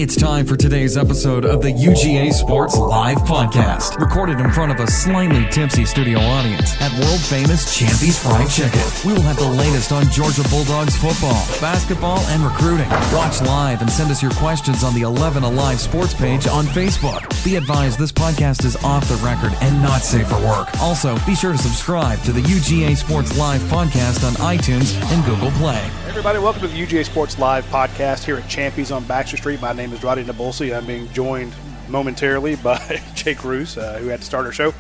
It's time for today's episode of the UGA Sports Live Podcast, recorded in front of a slightly tipsy studio audience at world-famous Champy's Fried Chicken. We will have the latest on Georgia Bulldogs football, basketball, and recruiting. Watch live and send us your questions on the 11 Alive Sports page on Facebook. Be advised this podcast is off the record and not safe for work. Also, be sure to subscribe to the UGA Sports Live Podcast on iTunes and Google Play. Everybody, welcome to the UGA Sports Live Podcast here at Champy's on Baxter Street. My name is Roddy Nabulsi. I'm being joined momentarily by Jake Roos, who had to start our show.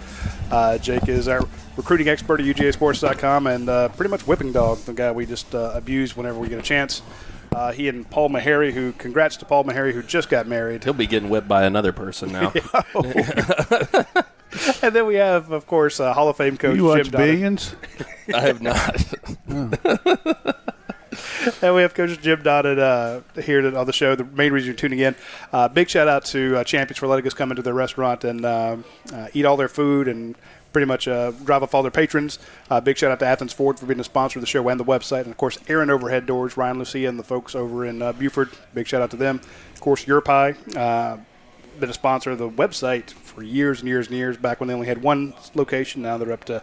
Jake is our recruiting expert at UGAsports.com and pretty much whipping dog, the guy we just abuse whenever we get a chance. He and Paul Meharry, congrats to Paul Meharry, who just got married. He'll be getting whipped by another person now. And then we have, of course, Hall of Fame coach Jim Donnan. Billions? I have not. And we have Coach Jim Donnan here on the show, the main reason you're tuning in. Big shout-out to Champions for letting us come into their restaurant and eat all their food and pretty much drive off all their patrons. Big shout-out to Athens Ford for being a sponsor of the show and the website. And, of course, Aaron Overhead Doors, Ryan Lucia, and the folks over in Buford. Big shout-out to them. Of course, Your Pie, been a sponsor of the website for years and years and years. Back when they only had one location, now they're up to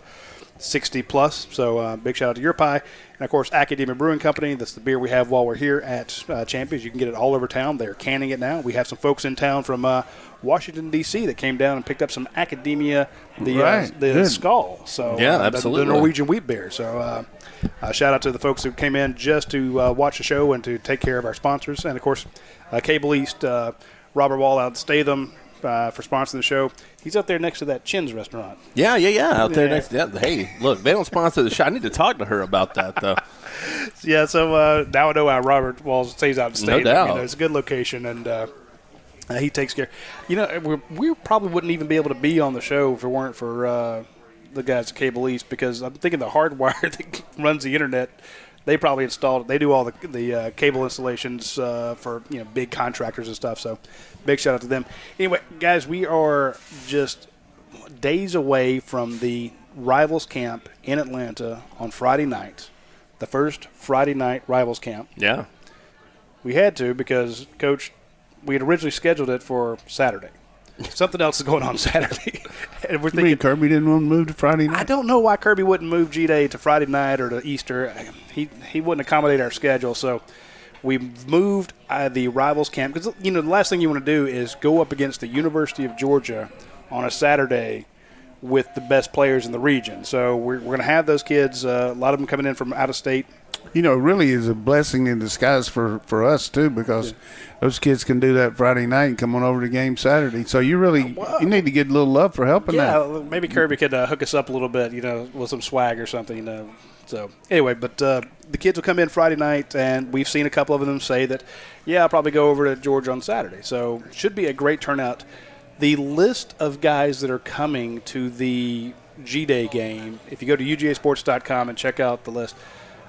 60 plus. So big shout out to Your Pie. And of course, Academia Brewing Company. That's the beer we have while we're here at Champions. You can get it all over town. They're canning it now. We have some folks in town from Washington, D.C. that came down and picked up some Academia, the Skull. So yeah, absolutely. The Norwegian wheat beer. So shout out to the folks who came in just to watch the show and to take care of our sponsors. And of course, Cable East, Robert Wall out at Statham for sponsoring the show. He's up there next to that Chin's restaurant. Yeah. Out there next to that. Hey, look, they don't sponsor the show. I need to talk to her about that, though. Yeah, so now I know how Robert Walls stays out of state. No doubt. It's a good location, and he takes care. We probably wouldn't even be able to be on the show if it weren't for the guys at Cable East, because I'm thinking the hardwire that runs the internet, they probably installed it. They do all the cable installations for big contractors and stuff. So big shout out to them. Anyway, guys, we are just days away from the Rivals Camp in Atlanta on Friday night, the first Friday night Rivals Camp. Yeah. We had to because, Coach, we had originally scheduled it for Saturday. Something else is going on Saturday. And we're thinking, Kirby didn't want to move to Friday night? I don't know why Kirby wouldn't move G-Day to Friday night or to Easter. He wouldn't accommodate our schedule, so we moved the Rivals Camp. Because, the last thing you want to do is go up against the University of Georgia on a Saturday with the best players in the region. So we're going to have those kids, a lot of them coming in from out of state. It really is a blessing in disguise for us, too, because those kids can do that Friday night and come on over to game Saturday. So you need to get a little love for helping that. Yeah, maybe Kirby could hook us up a little bit, with some swag or something, So anyway, but the kids will come in Friday night, and we've seen a couple of them say that, I'll probably go over to Georgia on Saturday. So should be a great turnout. The list of guys that are coming to the G-Day game, if you go to UGAsports.com and check out the list,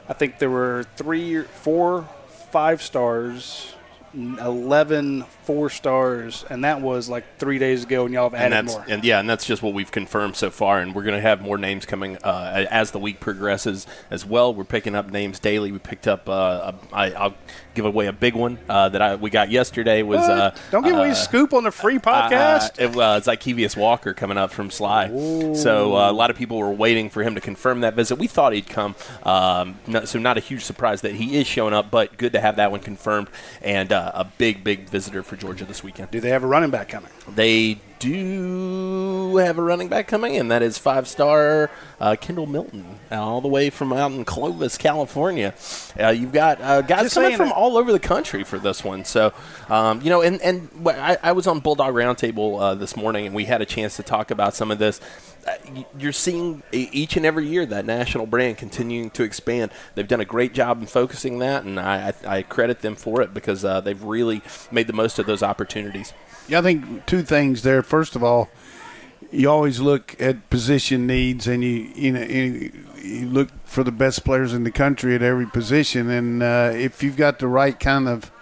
I think there were 3 or 4 5-stars, 11 4-stars, and that was like 3 days ago, and y'all have added more. And that's just what we've confirmed so far, and we're going to have more names coming as the week progresses as well. We're picking up names daily. We picked up I'll give away a big one that we got yesterday. Was don't give away a scoop on the free podcast. It's Ikevius Walker coming up from Sly. Ooh. So a lot of people were waiting for him to confirm that visit. We thought he'd come, so not a huge surprise that he is showing up, but good to have that one confirmed, and a big visitor for Georgia this weekend. Do they have a running back coming? They do have a running back coming, and that is 5-star Kendall Milton, all the way from out in Clovis, California. You've got guys coming from all over the country for this one. So, I was on Bulldog Roundtable this morning, and we had a chance to talk about some of this. You're seeing each and every year that national brand continuing to expand. They've done a great job in focusing that, and I credit them for it because they've really made the most of those opportunities. Yeah, I think 2 things there. First of all, you always look at position needs, and you look for the best players in the country at every position. And if you've got the right kind of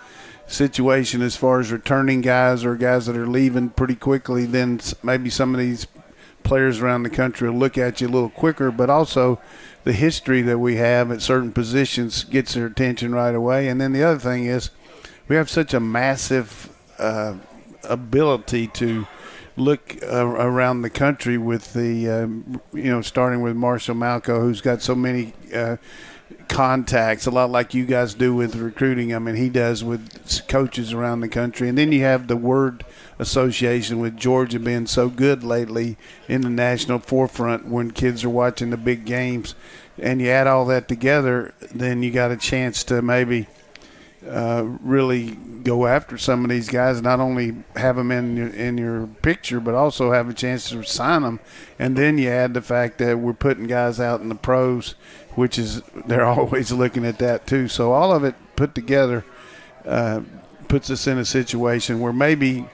situation as far as returning guys or guys that are leaving pretty quickly, then maybe some of these players around the country will look at you a little quicker. But also the history that we have at certain positions gets their attention right away. And then the other thing is we have such a massive ability to look around the country with the, starting with Marshall Malco, who's got so many contacts, a lot like you guys do with recruiting. I mean, he does with coaches around the country. And then you have the word association with Georgia being so good lately in the national forefront when kids are watching the big games. And you add all that together, then you got a chance to maybe really go after some of these guys, not only have them in your picture, but also have a chance to sign them. And then you add the fact that we're putting guys out in the pros, which is they're always looking at that too. So all of it put together puts us in a situation where maybe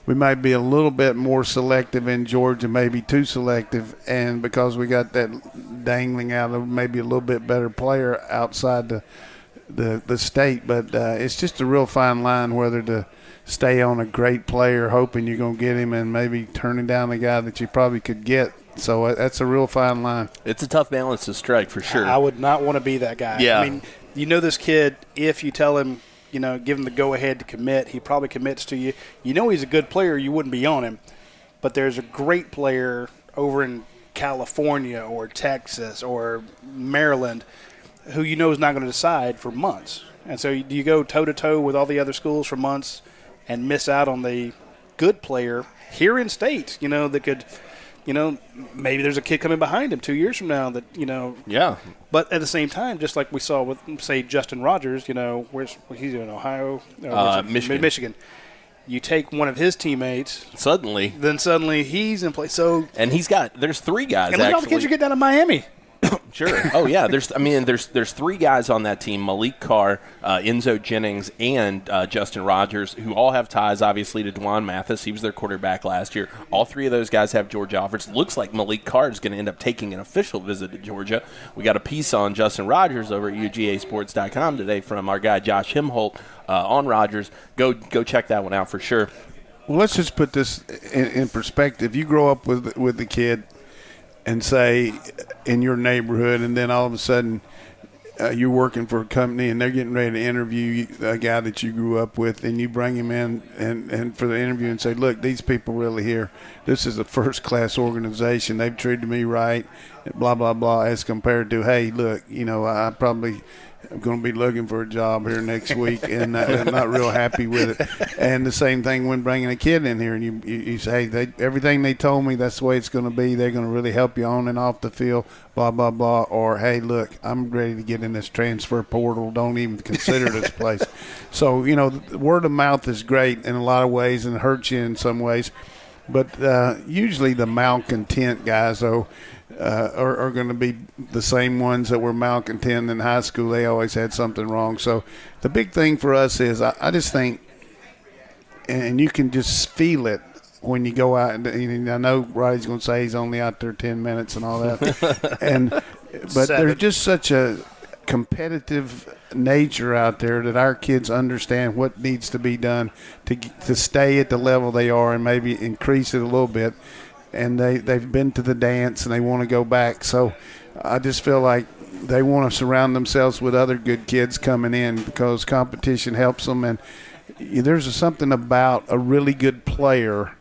we might be a little bit more selective in Georgia, maybe too selective, and because we got that dangling out of maybe a little bit better player outside the state. But it's just a real fine line whether to stay on a great player hoping you're going to get him and maybe turning down a guy that you probably could get. So that's a real fine line. It's a tough balance to strike for sure. I would not want to be that guy. Yeah. I mean, this kid, if you tell him, give him the go-ahead to commit, he probably commits to you. He's a good player, you wouldn't be on him. But there's a great player over in California or Texas or Maryland who is not going to decide for months. And so do you go toe-to-toe with all the other schools for months and miss out on the good player here in state, that could – maybe there's a kid coming behind him 2 years from now that, Yeah. But at the same time, just like we saw with, say, Justin Rogers, he's in Ohio? Michigan. You take one of his teammates. Suddenly he's in place. So and there's three guys, and look at all the kids you get down in Miami. Sure. Oh, yeah. There's three guys on that team, Malik Carr, Enzo Jennings, and Justin Rogers, who all have ties, obviously, to Dwan Mathis. He was their quarterback last year. All three of those guys have Georgia offers. Looks like Malik Carr is going to end up taking an official visit to Georgia. We got a piece on Justin Rogers over at UGAsports.com today from our guy Josh Himholt on Rogers. Go check that one out for sure. Well, let's just put this in perspective. You grow up with the kid and say in your neighborhood, and then all of a sudden you're working for a company and they're getting ready to interview a guy that you grew up with, and you bring him in and for the interview and say, look, these people really here, this is a first-class organization. They've treated me right, blah, blah, blah, as compared to, hey, look, I probably – I'm going to be looking for a job here next week, and I'm not real happy with it. And the same thing when bringing a kid in here, and you say, hey, everything they told me, that's the way it's going to be. They're going to really help you on and off the field, blah, blah, blah. Or, hey, look, I'm ready to get in this transfer portal. Don't even consider this place. So, the word of mouth is great in a lot of ways and hurts you in some ways. But usually the malcontent guys, though, are going to be the same ones that were malcontent in high school. They always had something wrong. So the big thing for us is I just think, and you can just feel it when you go out. And I know Roddy's going to say he's only out there 10 minutes and all that. But there's just such a competitive nature out there that our kids understand what needs to be done to stay at the level they are and maybe increase it a little bit. And they've been to the dance and they want to go back. So I just feel like they want to surround themselves with other good kids coming in because competition helps them. And there's something about a really good player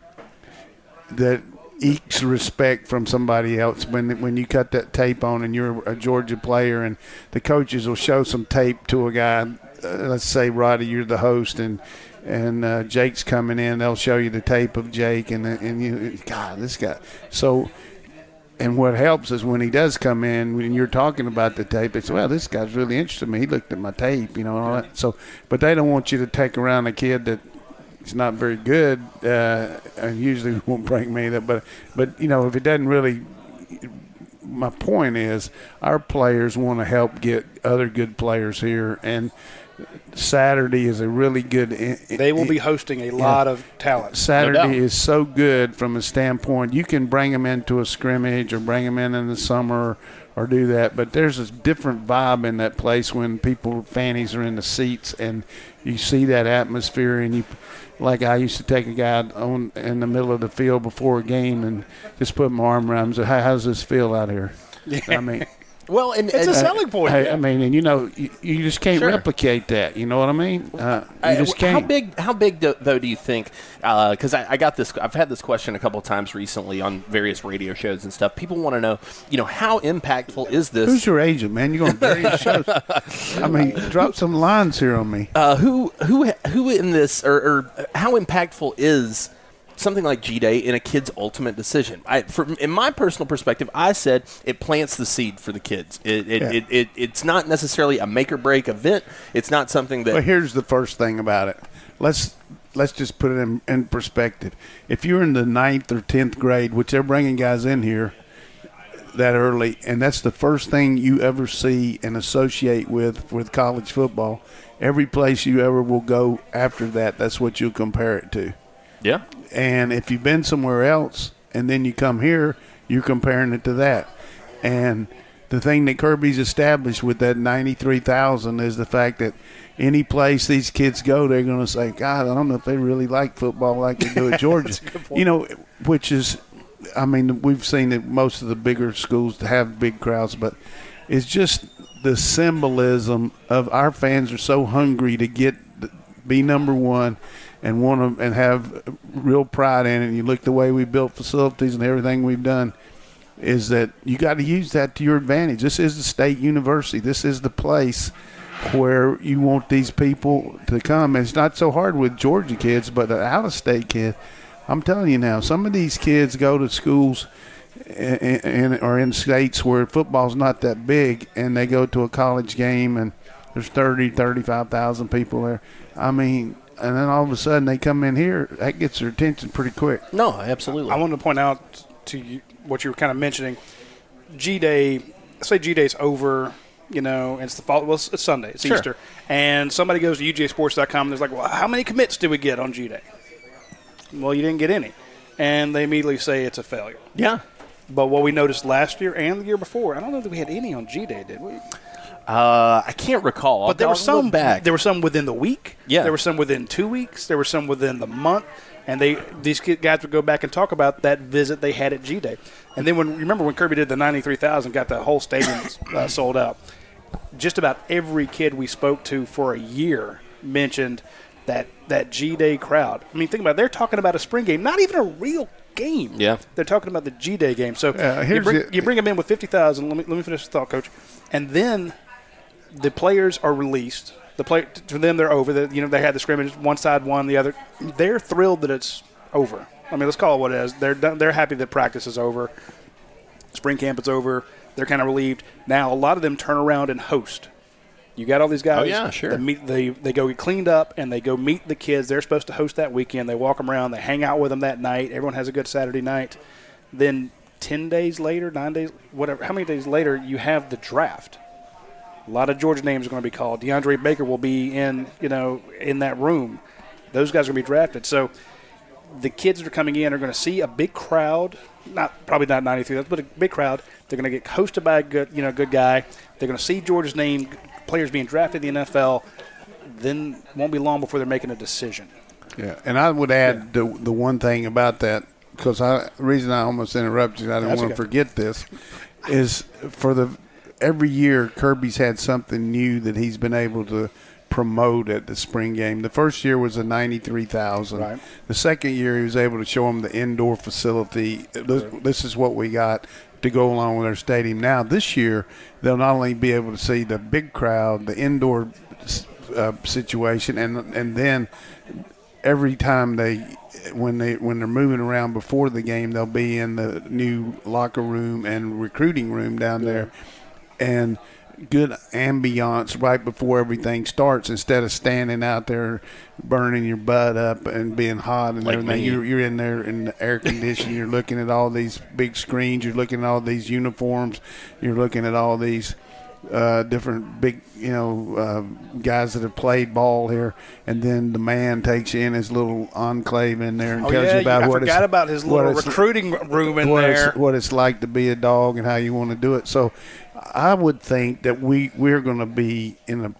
that ekes respect from somebody else when you cut that tape on and you're a Georgia player and the coaches will show some tape to a guy. Let's say, Roddy, you're the host and Jake's coming in, they'll show you the tape of Jake, and you, God, this guy. So, and what helps is when he does come in, when you're talking about the tape, it's, well, this guy's really interested in me. He looked at my tape, and all that. So, but they don't want you to take around a kid that is not very good, and usually won't bring me that. But if it doesn't really. My point is, our players want to help get other good players here, and Saturday is a really good they will be hosting a lot of talent. Saturday is so good from a standpoint. You can bring them into a scrimmage or bring them in the summer or do that, but there's a different vibe in that place when people fannies are in the seats and you see that atmosphere. And like I used to take a guy in the middle of the field before a game and just put my arm around him and say, hey, how's this feel out here? Yeah. I mean, Well, and it's a selling point. I mean, and you just can't replicate that. You know what I mean? You just can't. How big though do you think? Because I got this. I've had this question a couple of times recently on various radio shows and stuff. People want to know, how impactful is this? Who's your agent, man? You're going to various shows. I mean, drop some lines here on me. Who in this or how impactful is something like G-Day in a kid's ultimate decision? In my personal perspective, I said it plants the seed for the kids. It's not necessarily a make or break event. It's not something that. Well, here's the first thing about it. Let's just put it in perspective. If you're in the 9th or 10th grade, which they're bringing guys in here that early, and that's the first thing you ever see and associate with college football, every place you ever will go after that, that's what you'll compare it to. Yeah. And if you've been somewhere else and then you come here, you're comparing it to that. And the thing that Kirby's established with that 93,000 is the fact that any place these kids go, they're going to say, God, I don't know if they really like football like they do at Georgia. Which is, I mean, we've seen that most of the bigger schools have big crowds, but it's just the symbolism of our fans are so hungry to be number one and want to and have real pride in it. And you look the way we built facilities and everything we've done, is that you got to use that to your advantage. This is the state university. This is the place where you want these people to come. And it's not so hard with Georgia kids, but an out-of-state kid, I'm telling you now, some of these kids go to schools or in states where football's not that big, and they go to a college game and there's 35,000 people there. I mean, and then all of a sudden they come in here, that gets their attention pretty quick. No, absolutely. I wanted to point out to you what you were kind of mentioning. G-Day, say G-Day's over, it's the fall. Well, it's Sunday. It's Easter. And somebody goes to UGASports.com and there's like, well, how many commits did we get on G-Day? Well, you didn't get any. And they immediately say it's a failure. Yeah. But what we noticed last year and the year before, I don't know that we had any on G-Day, did we? I can't recall. But there were some back. There were some within the week. Yeah. There were some within 2 weeks. There were some within the month. And these guys would go back and talk about that visit they had at G-Day. And then remember when Kirby did the 93,000, got the whole stadium sold out. Just about every kid we spoke to for a year mentioned that G-Day crowd. I mean, think about it. They're talking about a spring game, not even a real game. Yeah. They're talking about the G-Day game. So you bring them in with 50,000. Let me finish the thought, Coach. And then the players are released. To them, they're over. They had the scrimmage. One side won, the other. They're thrilled that it's over. I mean, let's call it what it is. They're happy that practice is over. Spring camp is over. They're kind of relieved. Now, a lot of them turn around and host. You got all these guys. Oh, yeah, sure. They go get cleaned up, and they go meet the kids. They're supposed to host that weekend. They walk them around. They hang out with them that night. Everyone has a good Saturday night. Then 10 days later, 9 days, whatever, how many days later, you have the draft. A lot of Georgia names are going to be called. DeAndre Baker will be in that room. Those guys are going to be drafted. So the kids that are coming in are going to see a big crowd, probably not 93, but a big crowd. They're going to get hosted by a good guy. They're going to see Georgia's name, players being drafted in the NFL. Then it won't be long before they're making a decision. Yeah, and I would add the one thing about that, because the reason I almost interrupted you, I didn't want to forget this, is every year Kirby's had something new that he's been able to promote at the spring game. The first year was a 93,000. Right. The second year he was able to show them the indoor facility. This is what we got to go along with our stadium. Now this year they'll not only be able to see the big crowd, the indoor situation, and then every time when they're moving around before the game, they'll be in the new locker room and recruiting room down there. And good ambiance right before everything starts, instead of standing out there burning your butt up and being hot and everything. You're in there in the air conditioning. You're looking at all these big screens. You're looking at all these uniforms. You're looking at all these different big, guys that have played ball here. And then the man takes you in his little enclave in there and tells you about I forgot about his little recruiting room in there. What it's like to be a dog and how you want to do it. So I would think that we're going to be in a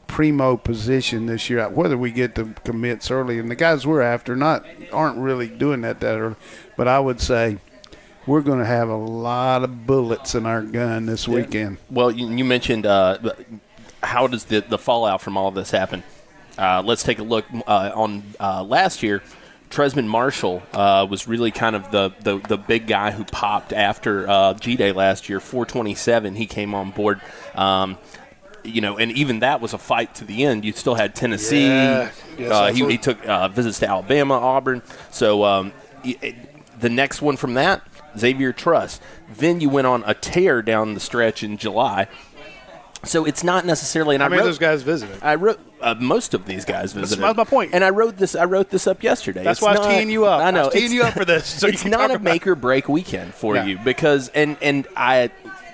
primo position this year, whether we get the commits early. And the guys we're after aren't really doing that early. But I would say we're going to have a lot of bullets in our gun this weekend. Well, you mentioned how does the fallout from all of this happen? Let's take a look on last year. Tresman Marshall was really kind of the big guy who popped after G-Day last year. 427, he came on board. And even that was a fight to the end. You still had Tennessee. Yeah. Yes, he took visits to Alabama, Auburn. So the next one from that, Xavier Truss. Then you went on a tear down the stretch in July. So it's not necessarily. And How many of those guys visited? I wrote most of these guys visited. That's my point. And I wrote this up yesterday. That's why I was teeing you up. I know. I was teeing you up for this. So it's not a make or break weekend for you because and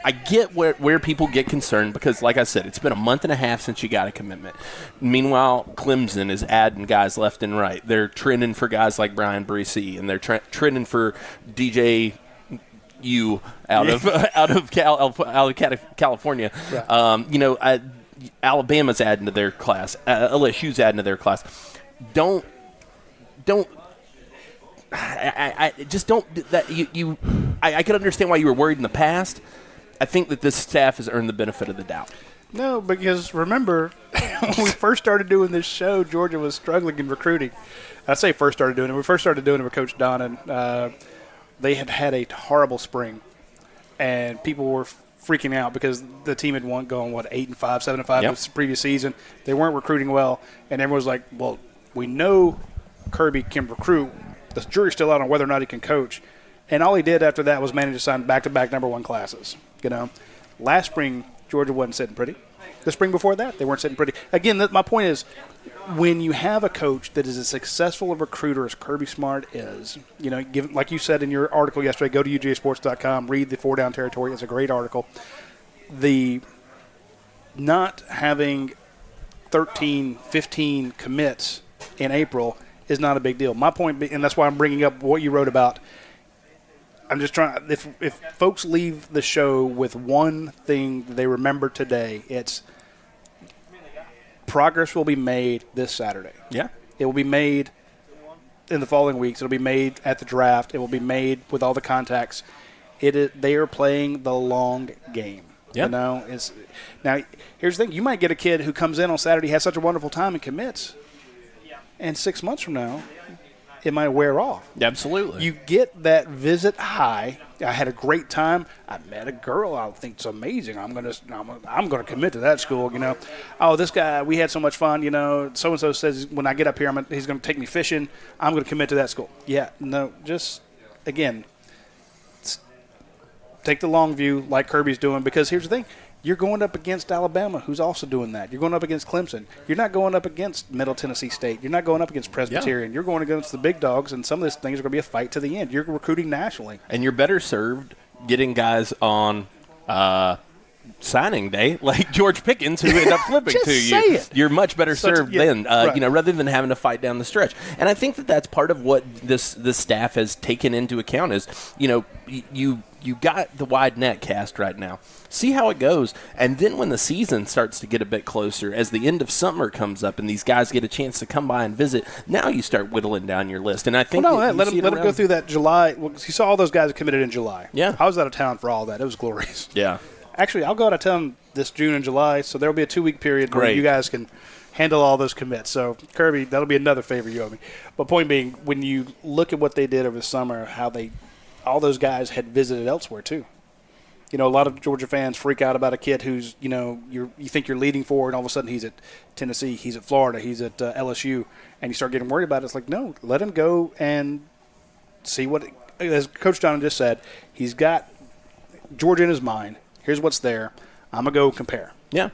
I get where people get concerned because, like I said, it's been a month and a half since you got a commitment. Meanwhile, Clemson is adding guys left and right. They're trending for guys like Brian Bresee, and they're trending for DJ. Out of California, right. Alabama's adding to their class. LSU's adding to their class. I just don't that you. I could understand why you were worried in the past. I think that this staff has earned the benefit of the doubt. No, because remember, when we first started doing this show, Georgia was struggling in recruiting. I say first started doing it. We first started doing it with Coach Donnan. They had a horrible spring, and people were freaking out because the team had gone 8-5, 7-5 the previous season. They weren't recruiting well, and everyone was like, "Well, we know Kirby can recruit. The jury's still out on whether or not he can coach." And all he did after that was manage to sign back-to-back number one classes. Last spring Georgia wasn't sitting pretty. The spring before that, they weren't sitting pretty. Again, my point is, when you have a coach that is as successful a recruiter as Kirby Smart is, like you said in your article yesterday, go to UGASports.com, read the 4 Down Territory. It's a great article. The not having 13, 15 commits in April is not a big deal. My point, and that's why I'm bringing up what you wrote about, I'm just trying. If folks leave the show with one thing they remember today, it's progress will be made this Saturday. Yeah, it will be made in the following weeks. It'll be made at the draft. It will be made with all the contacts. They are playing the long game. Yeah. Now here's the thing: you might get a kid who comes in on Saturday, has such a wonderful time, and commits, and 6 months from now, it might wear off. Absolutely. You get that visit high. I had a great time. I met a girl I think it's amazing. I'm gonna commit to that school. Oh, this guy, we had so much fun. So and so says when I get up here, he's gonna take me fishing. I'm gonna commit to that school. Yeah, no, just again, take the long view like Kirby's doing, because here's the thing. You're going up against Alabama, who's also doing that. You're going up against Clemson. You're not going up against Middle Tennessee State. You're not going up against Presbyterian. Yeah. You're going against the big dogs, and some of these things are going to be a fight to the end. You're recruiting nationally. And you're better served getting guys on signing day like George Pickens, who ended up flipping to you. You're much better served then, right. Rather than having to fight down the stretch. And I think that that's part of what this staff has taken into account is, you got the wide net cast right now. See how it goes. And then when the season starts to get a bit closer, as the end of summer comes up and these guys get a chance to come by and visit, now you start whittling down your list. And I think let them go through that July. Well, you saw all those guys that committed in July. Yeah. I was out of town for all that. It was glorious. Yeah. Actually, I'll go out of town this June and July, so there will be a 2-week period where you guys can handle all those commits. So, Kirby, that'll be another favor you owe me. But point being, when you look at what they did over the summer, how all those guys had visited elsewhere too. A lot of Georgia fans freak out about a kid who's, you think you're leading for, and all of a sudden he's at Tennessee, he's at Florida, he's at LSU, and you start getting worried about it. It's like, no, let him go and see what, as Coach Donnan just said, he's got Georgia in his mind. Here's what's there. I'm going to go compare. Yeah.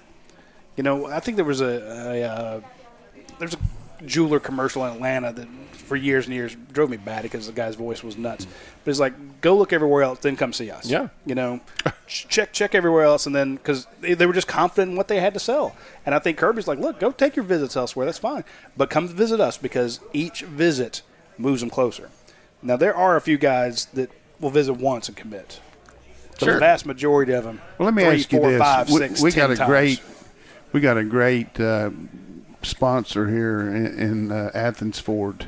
I think there was there's a jeweler commercial in Atlanta that for years and years drove me bad because the guy's voice was nuts. But it's like, go look everywhere else, then come see us. Yeah. Check everywhere else, and then because they were just confident in what they had to sell. And I think Kirby's like, look, go take your visits elsewhere. That's fine. But come visit us because each visit moves them closer. Now, there are a few guys that will visit once and commit. But the vast majority of them, well, let me ask you 4, this. 5, 6, we 10 times. We got a great sponsor here in Athens Ford.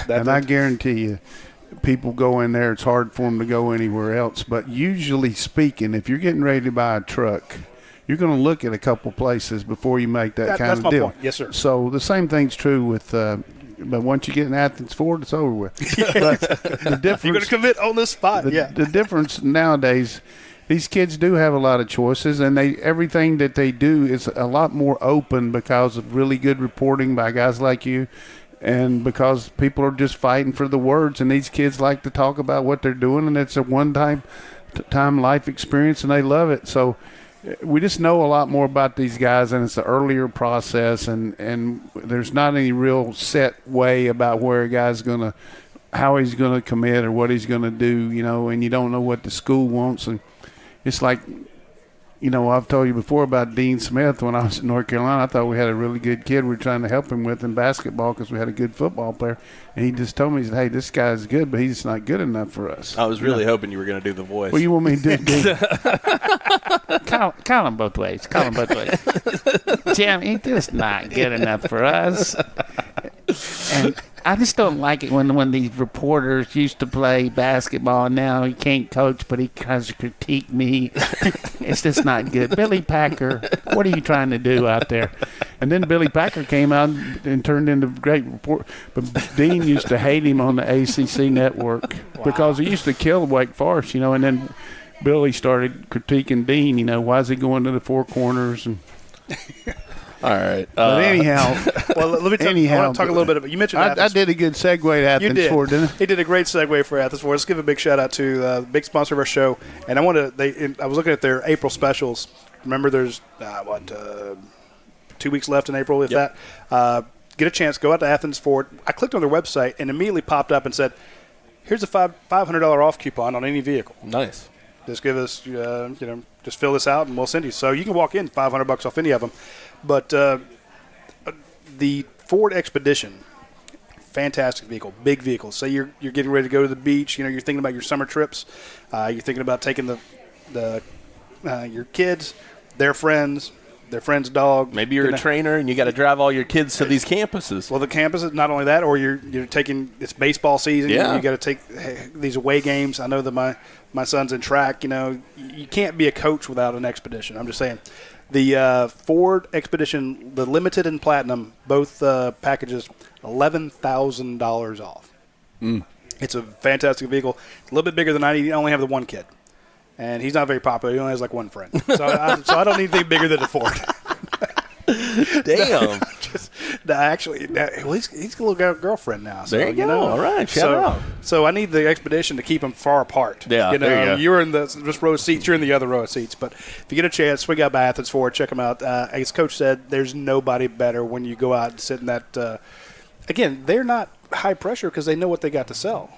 And I guarantee you, people go in there, it's hard for them to go anywhere else. But usually speaking, if you're getting ready to buy a truck, you're going to look at a couple places before you make that kind that's of my deal. point. Yes, sir. So the same thing's true with but once you get in Athens Ford, it's over with. But the difference, You're going to commit on this spot. The difference nowadays, these kids do have a lot of choices, and everything that they do is a lot more open because of really good reporting by guys like you, and because people are just fighting for the words, and these kids like to talk about what they're doing, and it's a one-time life experience, and they love it. So we just know a lot more about these guys, and it's an earlier process, and there's not any real set way about where a guy's going to, how he's going to commit or what he's going to do, and you don't know what the school wants. And it's like, I've told you before about Dean Smith. When I was in North Carolina, I thought we had a really good kid we were trying to help him with in basketball because we had a good football player. And he just told me, he said, hey, this guy's good, but he's just not good enough for us. I was really hoping you were going to do the voice. Well, you want me to do Call him both ways. Call him both ways. Jim, he's just not good enough for us. And I just don't like it when these reporters used to play basketball and now he can't coach, but he tries to critique me. It's just not good. Billy Packer, what are you trying to do out there? And then Billy Packer came out and turned into a great report. But Dean used to hate him on the ACC network because he used to kill Wake Forest, and then Billy started critiquing Dean, why is he going to the four corners? And all right. But anyhow, well, let me I want to talk a little bit about. You mentioned I did a good segue to Athens Ford, didn't I? He did a great segue for Athens Ford. Let's give a big shout out to the big sponsor of our show. And I was looking at their April specials. Remember, there's 2 weeks left in April, if that. Get a chance, go out to Athens Ford. I clicked on their website and immediately popped up and said, "Here's a $500 off coupon on any vehicle." Nice. Just give us, just fill this out and we'll send you. So you can walk in $500 off any of them. But the Ford Expedition, fantastic vehicle, big vehicle. Say you're getting ready to go to the beach. You're thinking about your summer trips. You're thinking about taking your kids, their friends dog. Maybe you're a trainer and you got to drive all your kids to these campuses. Well, the campuses, not only that, or you're taking, it's baseball season. Yeah. You got to take these away games. I know that my son's in track. You can't be a coach without an Expedition. I'm just saying. The Ford Expedition, the Limited and Platinum, both packages, $11,000 off. It's a fantastic vehicle. It's a little bit bigger than I need. I only have the one kid. And he's not very popular. He only has like one friend. So I don't need anything bigger than a Ford. Damn. He's a little girlfriend now. So, there you go. All right. Shout out. So I need the Expedition to keep them far apart. Yeah, there you go. You're in this row of seats. You're in the other row of seats. But if you get a chance, swing out by Athens Ford. Check them out. As Coach said, there's nobody better when you go out and sit in that. Again, they're not high pressure because they know what they got to sell.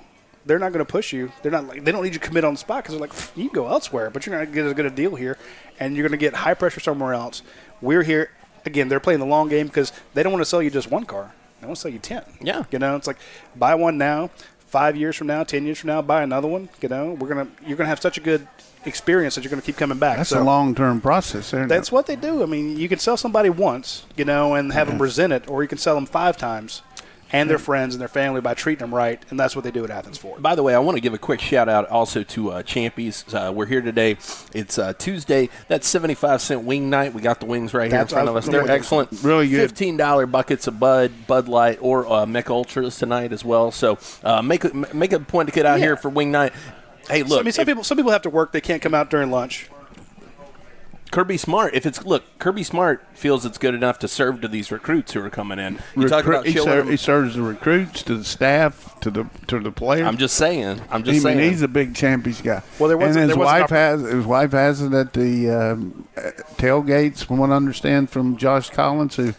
They're not going to push you. They don't need you to commit on the spot because they're like, you can go elsewhere, but you're not going to get as good a deal here, and you're going to get high pressure somewhere else. We're here. Again, they're playing the long game because they don't want to sell you just one car. They want to sell you 10. Yeah. It's like buy one now, 5 years from now, 10 years from now, buy another one. You're going to have such a good experience that you're going to keep coming back. That's a long-term process. That's what they do. I mean, you can sell somebody once, and have them resent it, or you can sell them 5 times. And their friends and their family by treating them right, and that's what they do at Athens Ford. By the way, I want to give a quick shout-out also to Champies. We're here today. It's Tuesday. That's 75-cent wing night. We got the wings right here in front of us. They're excellent. Really good. $15 buckets of Bud Light, or Mech Ultras tonight as well. So make a point to get out here for wing night. Hey, look. Some people have to work. They can't come out during lunch. Kirby Smart, Kirby Smart feels it's good enough to serve to these recruits who are coming in. You talk about he serves the recruits, to the staff, to the players. I'm just saying. He's a big Champions guy. Well, his wife has it at the tailgates, from what I understand from Josh Collins, who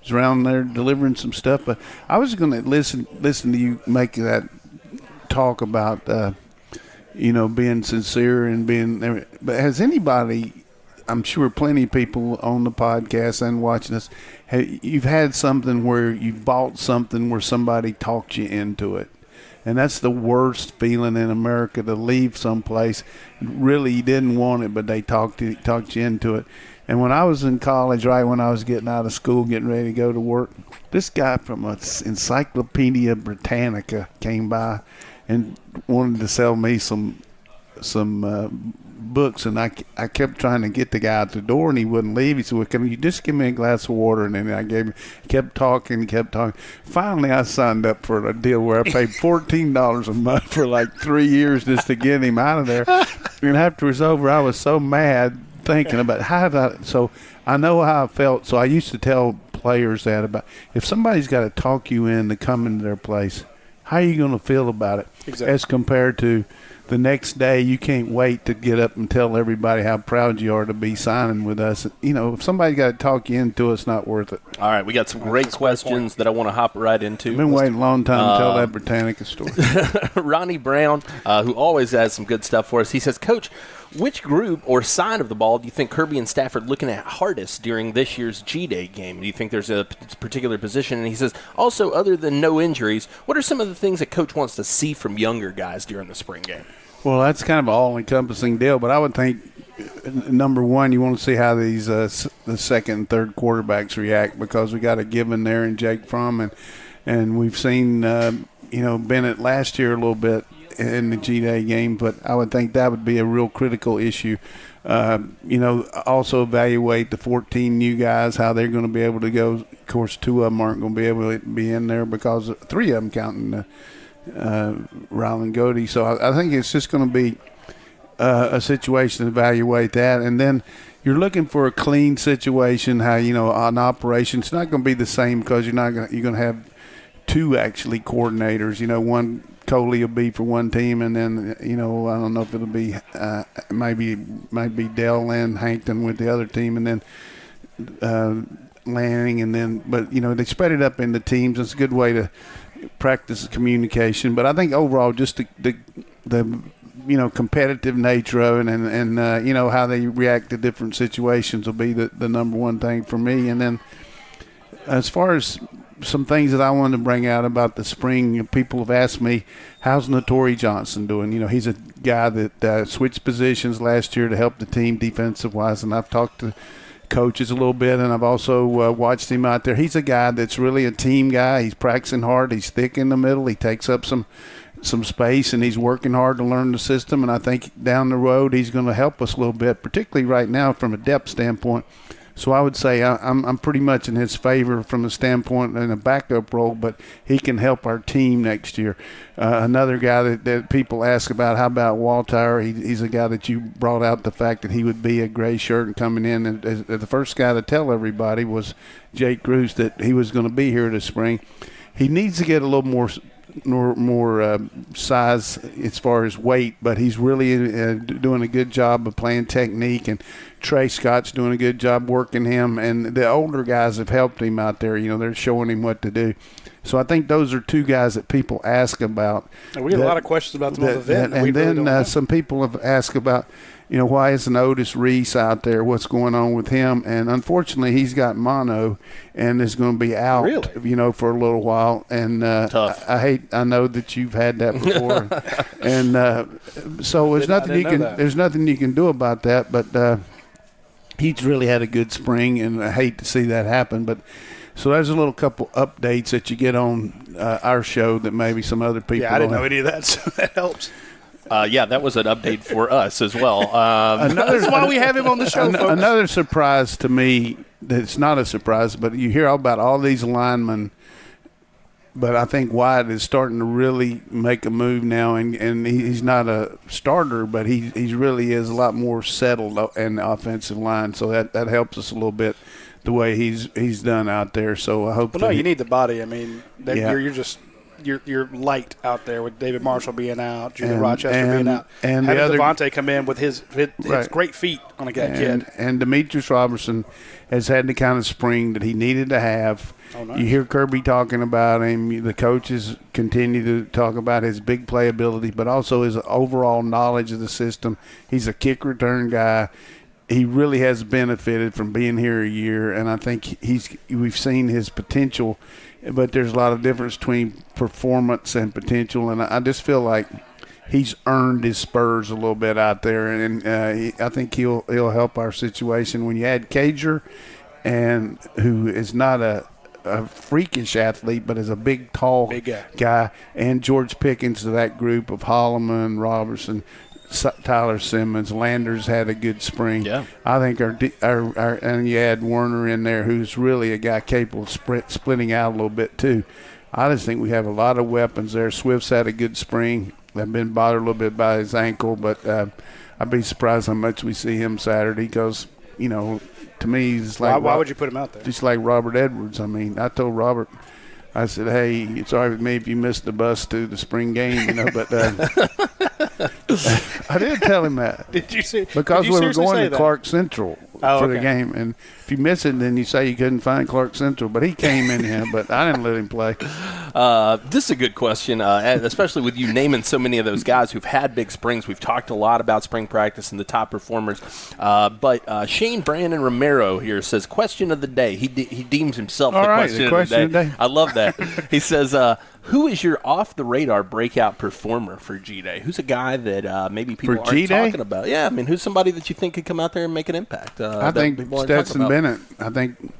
is around there delivering some stuff. But I was going to listen to you make that talk about being sincere and being. But has anybody? I'm sure plenty of people on the podcast and watching us, you've had something where you bought something where somebody talked you into it. And that's the worst feeling in America, to leave someplace. Really, you didn't want it, but they talked you into it. And when I was in college, right when I was getting out of school, getting ready to go to work, this guy from Encyclopedia Britannica came by, and wanted to sell me some books, and I kept trying to get the guy out the door, and he wouldn't leave. He said, well, can you just give me a glass of water? And then I gave him, kept talking. Finally, I signed up for a deal where I paid $14 a month for like 3 years just to get him out of there. And after it was over, I was so mad thinking about so I know how I felt. So I used to tell players that about if somebody's got to talk you into coming to their place, how are you going to feel about it? Exactly. As compared to the next day, you can't wait to get up and tell everybody how proud you are to be signing with us. You know, if somebody's got to talk you into it, it's not worth it. All right, we got some great questions that I want to hop right into. I've been waiting a long time to tell that Britannica story. Ronnie Brown, who always has some good stuff for us, he says, Coach, which group or side of the ball do you think Kirby and Staff are looking at hardest during this year's G-Day game? Do you think there's a particular position? And he says, also, other than no injuries, what are some of the things that Coach wants to see from younger guys during the spring game? Well, that's kind of an all-encompassing deal, but I would think, number one, you want to see how these the second and third quarterbacks react, because we got a given there in Jake Fromm, and we've seen Bennett last year a little bit in the G-Day game, but I would think that would be a real critical issue. Also evaluate the 14 new guys, how they're going to be able to go. Of course, 2 of them aren't going to be able to be in there because 3 of them counting Ryland Godey. So I think it's just going to be a situation to evaluate that. And then you're looking for a clean situation, how, an operation. It's not going to be the same because you're going to have 2 actually coordinators. One Coley will be for one team, and then, I don't know if it'll be maybe Dell and Hankton with the other team, and then Lanning, and then, but, they spread it up into teams. It's a good way to practice communication. But I think overall just the competitive nature of it and how they react to different situations will be the number one thing for me. And then as far as some things that I wanted to bring out about the spring, people have asked me, how's Notori Johnson doing? He's a guy that switched positions last year to help the team defensive-wise, and I've talked to coaches a little bit, and I've also watched him out there. He's a guy that's really a team guy. He's practicing hard. He's thick in the middle. He takes up some space, and he's working hard to learn the system, and I think down the road he's going to help us a little bit, particularly right now from a depth standpoint. So I would say I'm pretty much in his favor from a standpoint in a backup role, but he can help our team next year. Another guy that people ask about, how about Waltire? He's a guy that you brought out the fact that he would be a gray shirt and coming in. And the first guy to tell everybody was Jake Cruz that he was going to be here this spring. He needs to get a little more size as far as weight, but he's really doing a good job of playing technique, and Trey Scott's doing a good job working him, and the older guys have helped him out there. They're showing him what to do. So I think those are 2 guys that people ask about. And we get a lot of questions about them on the event. And then some people have asked about, why isn't Otis Reese out there? What's going on with him? And unfortunately, he's got mono and is going to be out, for a little while. And tough. I know that you've had that before. And so there's nothing you can do about that. But he's really had a good spring, and I hate to see that happen. But so there's a little couple updates that you get on our show that maybe some other people. Yeah, I didn't know any of that, so that helps. That was an update for us as well. That's why we have him on the show, folks. Another surprise to me, that's not a surprise, but you hear about all these linemen, but I think Wyatt is starting to really make a move now, and he's not a starter, but he really is a lot more settled in the offensive line, so that helps us a little bit, the way he's done out there. So I hope. Well, no, you need the body. I mean, you're just. You're light out there with David Marshall being out, Junior Rochester being out, and having Devontae come in with his great feet on a kid. And Demetrius Robertson has had the kind of spring that he needed to have. Oh, nice. You hear Kirby talking about him. The coaches continue to talk about his big playability, but also his overall knowledge of the system. He's a kick return guy. He really has benefited from being here a year, and I think we've seen his potential. But there's a lot of difference between performance and potential, and I just feel like he's earned his spurs a little bit out there, and I think he'll help our situation. When you add Cager, and who is not a a freakish athlete, but is a big, tall guy. And George Pickens to that group of Holloman, Robertson, Tyler Simmons, Landers had a good spring. Yeah. I think our and you add Werner in there, who's really a guy capable of splitting out a little bit too. I just think we have a lot of weapons there. Swift's had a good spring. I've been bothered a little bit by his ankle, but I'd be surprised how much we see him Saturday because, to me, he's like. Why would you put him out there? Just like Robert Edwards. I mean, I told Robert, I said, hey, it's all right with me if you missed the bus to the spring game, but I did tell him that. Did you see? Because we were going to Clark Central for the okay. game. And if you miss it, then you say you couldn't find Clark Central. But he came in here, but I didn't let him play. This is a good question, especially with you naming so many of those guys who've had big springs. We've talked a lot about spring practice and the top performers. But Shane Brandon Romero here says, question of the day. He deems himself the question of the day. I love that. He says, who is your off-the-radar breakout performer for G-Day? Who's a guy that maybe people aren't talking about? Yeah, I mean, who's somebody that you think could come out there and make an impact? I think Stetson Bennett. I think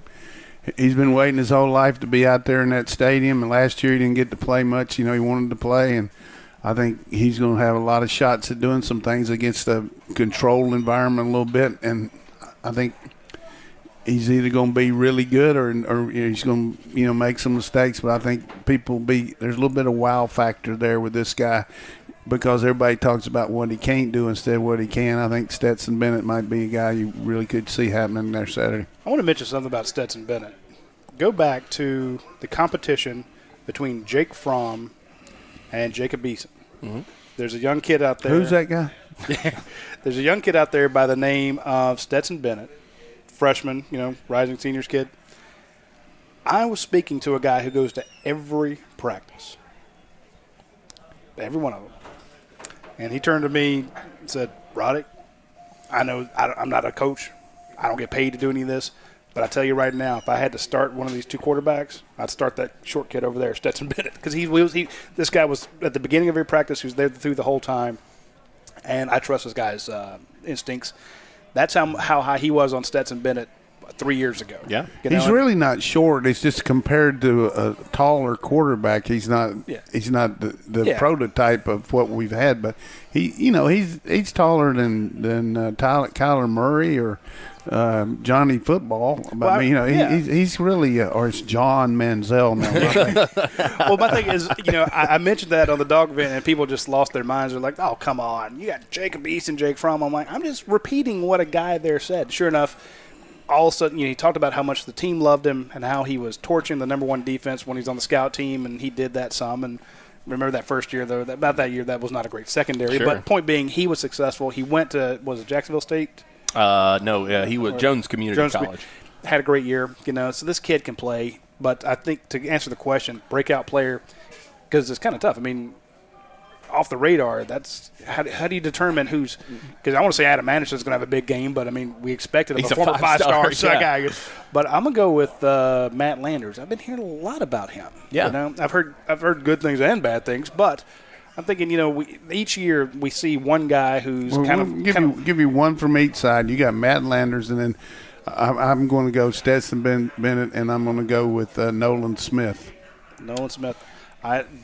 he's been waiting his whole life to be out there in that stadium, and last year he didn't get to play much. He wanted to play, and I think he's going to have a lot of shots at doing some things against a controlled environment a little bit, and I think he's either going to be really good or he's going to make some mistakes. But I think there's a little bit of wow factor there with this guy because everybody talks about what he can't do instead of what he can. I think Stetson Bennett might be a guy you really could see happening there Saturday. I want to mention something about Stetson Bennett. Go back to the competition between Jake Fromm and Jacob Beeson. Mm-hmm. There's a young kid out there. Who's that guy? There's a young kid out there by the name of Stetson Bennett, freshman, rising seniors kid. I was speaking to a guy who goes to every practice, every one of them. And he turned to me and said, Roddick, I know I'm not a coach. I don't get paid to do any of this. But I tell you right now, if I had to start one of these two quarterbacks, I'd start that short kid over there, Stetson Bennett. Because this guy was at the beginning of every practice. He was there through the whole time. And I trust this guy's instincts. That's how high he was on Stetson Bennett 3 years ago. Yeah. He's really not short. It's just compared to a taller quarterback, he's not the prototype of what we've had. But he's taller than Kyler Murray or Johnny Football. But he's really or it's John Manziel now. Well, my thing is, I mentioned that on the dog event, and people just lost their minds. They're like, "Oh, come on, you got Jacob Eason, Jake Fromm." I'm like, I'm just repeating what a guy there said. Sure enough, all of a sudden, he talked about how much the team loved him and how he was torching the number one defense when he's on the scout team, and he did that some. And remember that first year, though, that year, that was not a great secondary. Sure. But point being, he was successful. He went to, was it Jacksonville State? He was Jones Community College. Had a great year, so this kid can play. But I think to answer the question, breakout player, because it's kind of tough. I mean, off the radar, that's how do you determine who's – because I want to say Adam Anderson's going to have a big game, but, I mean, we expected him He's a former five-star guy. But I'm going to go with Matt Landers. I've been hearing a lot about him. Yeah. I've heard good things and bad things, but – I'm thinking, each year we see one guy who's give you one from each side. You got Matt Landers, and then I'm going to go Stetson Bennett, and I'm going to go with Nolan Smith.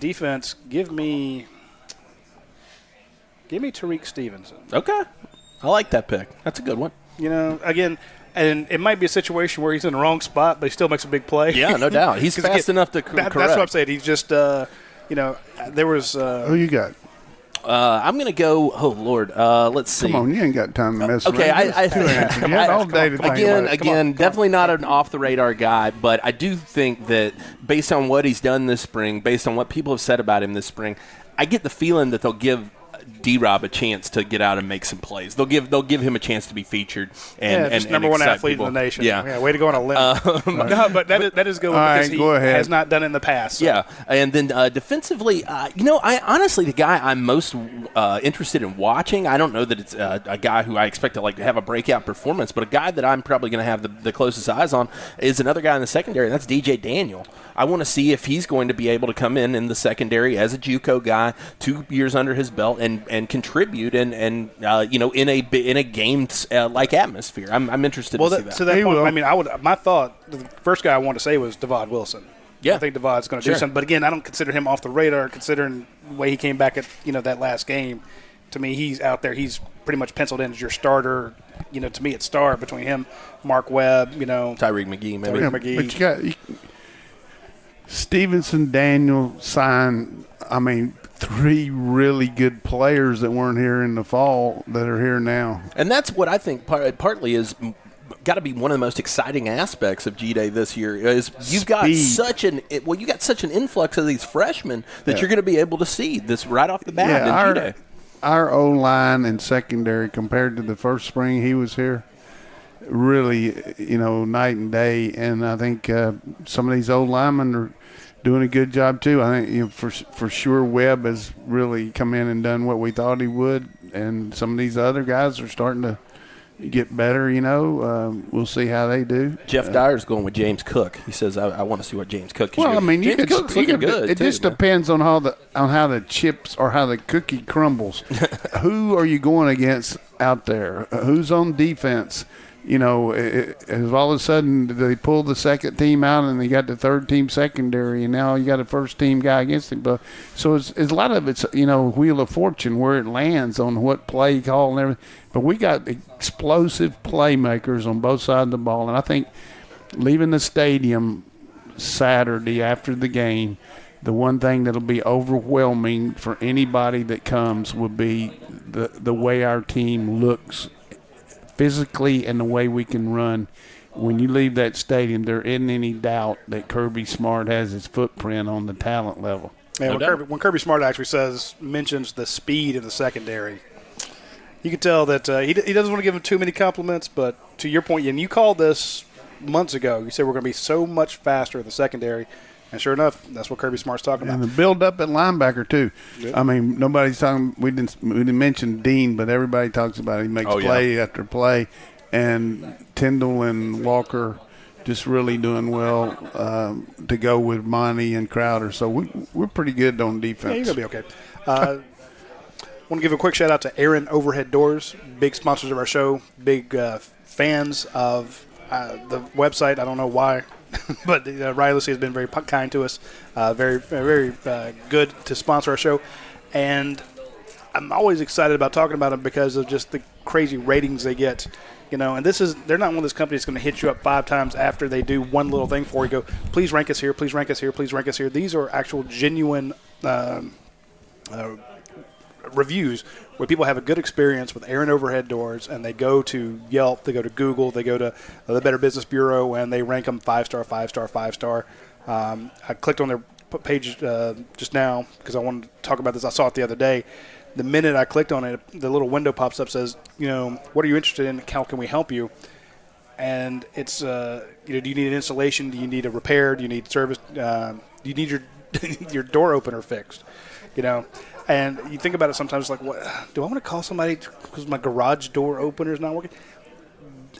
Defense, give me Tariq Stevenson. Okay. I like that pick. That's a good one. Again, and it might be a situation where he's in the wrong spot, but he still makes a big play. Yeah, no doubt. He's fast enough to correct. That's what I'm saying. He's just there was. Who you got? I'm going to go. Oh Lord, let's see. Come on, you ain't got time to mess around. Okay, all day to think again, definitely not an off the radar guy, but I do think that based on what he's done this spring, based on what people have said about him this spring, I get the feeling that they'll give D-Rob a chance to get out and make some plays. They'll give him a chance to be featured and number one athlete people. in the nation. Yeah, way to go on a limb. No, but that is good because he has not done it in the past. So. Yeah, and then defensively, I honestly the guy I'm most interested in watching. I don't know that it's a guy who I expect to have a breakout performance, but a guy that I'm probably going to have the closest eyes on is another guy in the secondary, and that's DJ Daniel. I want to see if he's going to be able to come in the secondary as a JUCO guy, 2 years under his belt, and contribute and in a game like atmosphere. I'm interested to see that. To that point, I mean, my thought, the first guy I wanted to say was Devon Wilson. Yeah. I think Devon's going to do something. But again, I don't consider him off the radar considering the way he came back at, that last game. To me, he's out there. He's pretty much penciled in as your starter. To me, it's star between him, Mark Webb, Tyreek McGee, maybe. McGee. But you got Stevenson, Daniel, Sign. I mean, 3 really good players that weren't here in the fall that are here now. And that's what I think partly is got to be one of the most exciting aspects of G-Day this year is you've got such an influx of these freshmen that you're going to be able to see this right off the bat in G-Day. Our O-line and secondary compared to the first spring he was here, really, night and day. And I think some of these old linemen are doing a good job too. I think for sure Webb has really come in and done what we thought he would, and some of these other guys are starting to get better. We'll see how they do. Jeff Dyer's going with James Cook. He says, "I want to see what James Cook." Well, I mean, James Cook's looking good. It just depends on how the chips or how the cookie crumbles. Who are you going against out there? Who's on defense? As all of a sudden they pull the second team out and they got the third team secondary, and now you got a first team guy against him. So it's a lot of it's wheel of fortune where it lands on what play call and everything. But we got explosive playmakers on both sides of the ball, and I think leaving the stadium Saturday after the game, the one thing that'll be overwhelming for anybody that comes would be the way our team looks physically and the way we can run. When you leave that stadium, there isn't any doubt that Kirby Smart has his footprint on the talent level. Man, when Kirby Smart actually mentions the speed of the secondary, you can tell that he doesn't want to give him too many compliments. But to your point, and you called this months ago, you said we're going to be so much faster in the secondary. And sure enough, that's what Kirby Smart's talking about. And the build-up at linebacker, too. Yep. I mean, nobody's talking – we didn't mention Dean, but everybody talks about it. He makes play after play. And Tyndall and Walker just really doing well to go with Monty and Crowder. So we're pretty good on defense. Yeah, you're going to be okay. I want to give a quick shout-out to Aaron Overhead Doors, big sponsors of our show, big fans of the website. I don't know why. But Riley has been very kind to us, very, very good to sponsor our show. And I'm always excited about talking about them because of just the crazy ratings they get. And they're not one of those companies that's going to hit you up 5 times after they do one little thing for you. Go, please rank us here, please rank us here, please rank us here. These are actual genuine reviews where people have a good experience with Aaron Overhead Doors, and they go to Yelp, they go to Google, they go to the Better Business Bureau, and they rank them 5-star, 5-star, 5-star. I clicked on their page just now because I wanted to talk about this. I saw it the other day. The minute I clicked on it, the little window pops up, says, what are you interested in? How can we help you? And it's, do you need an installation? Do you need a repair? Do you need service? Do you need your door opener fixed? And you think about it sometimes like, what do I want to call somebody because my garage door opener is not working?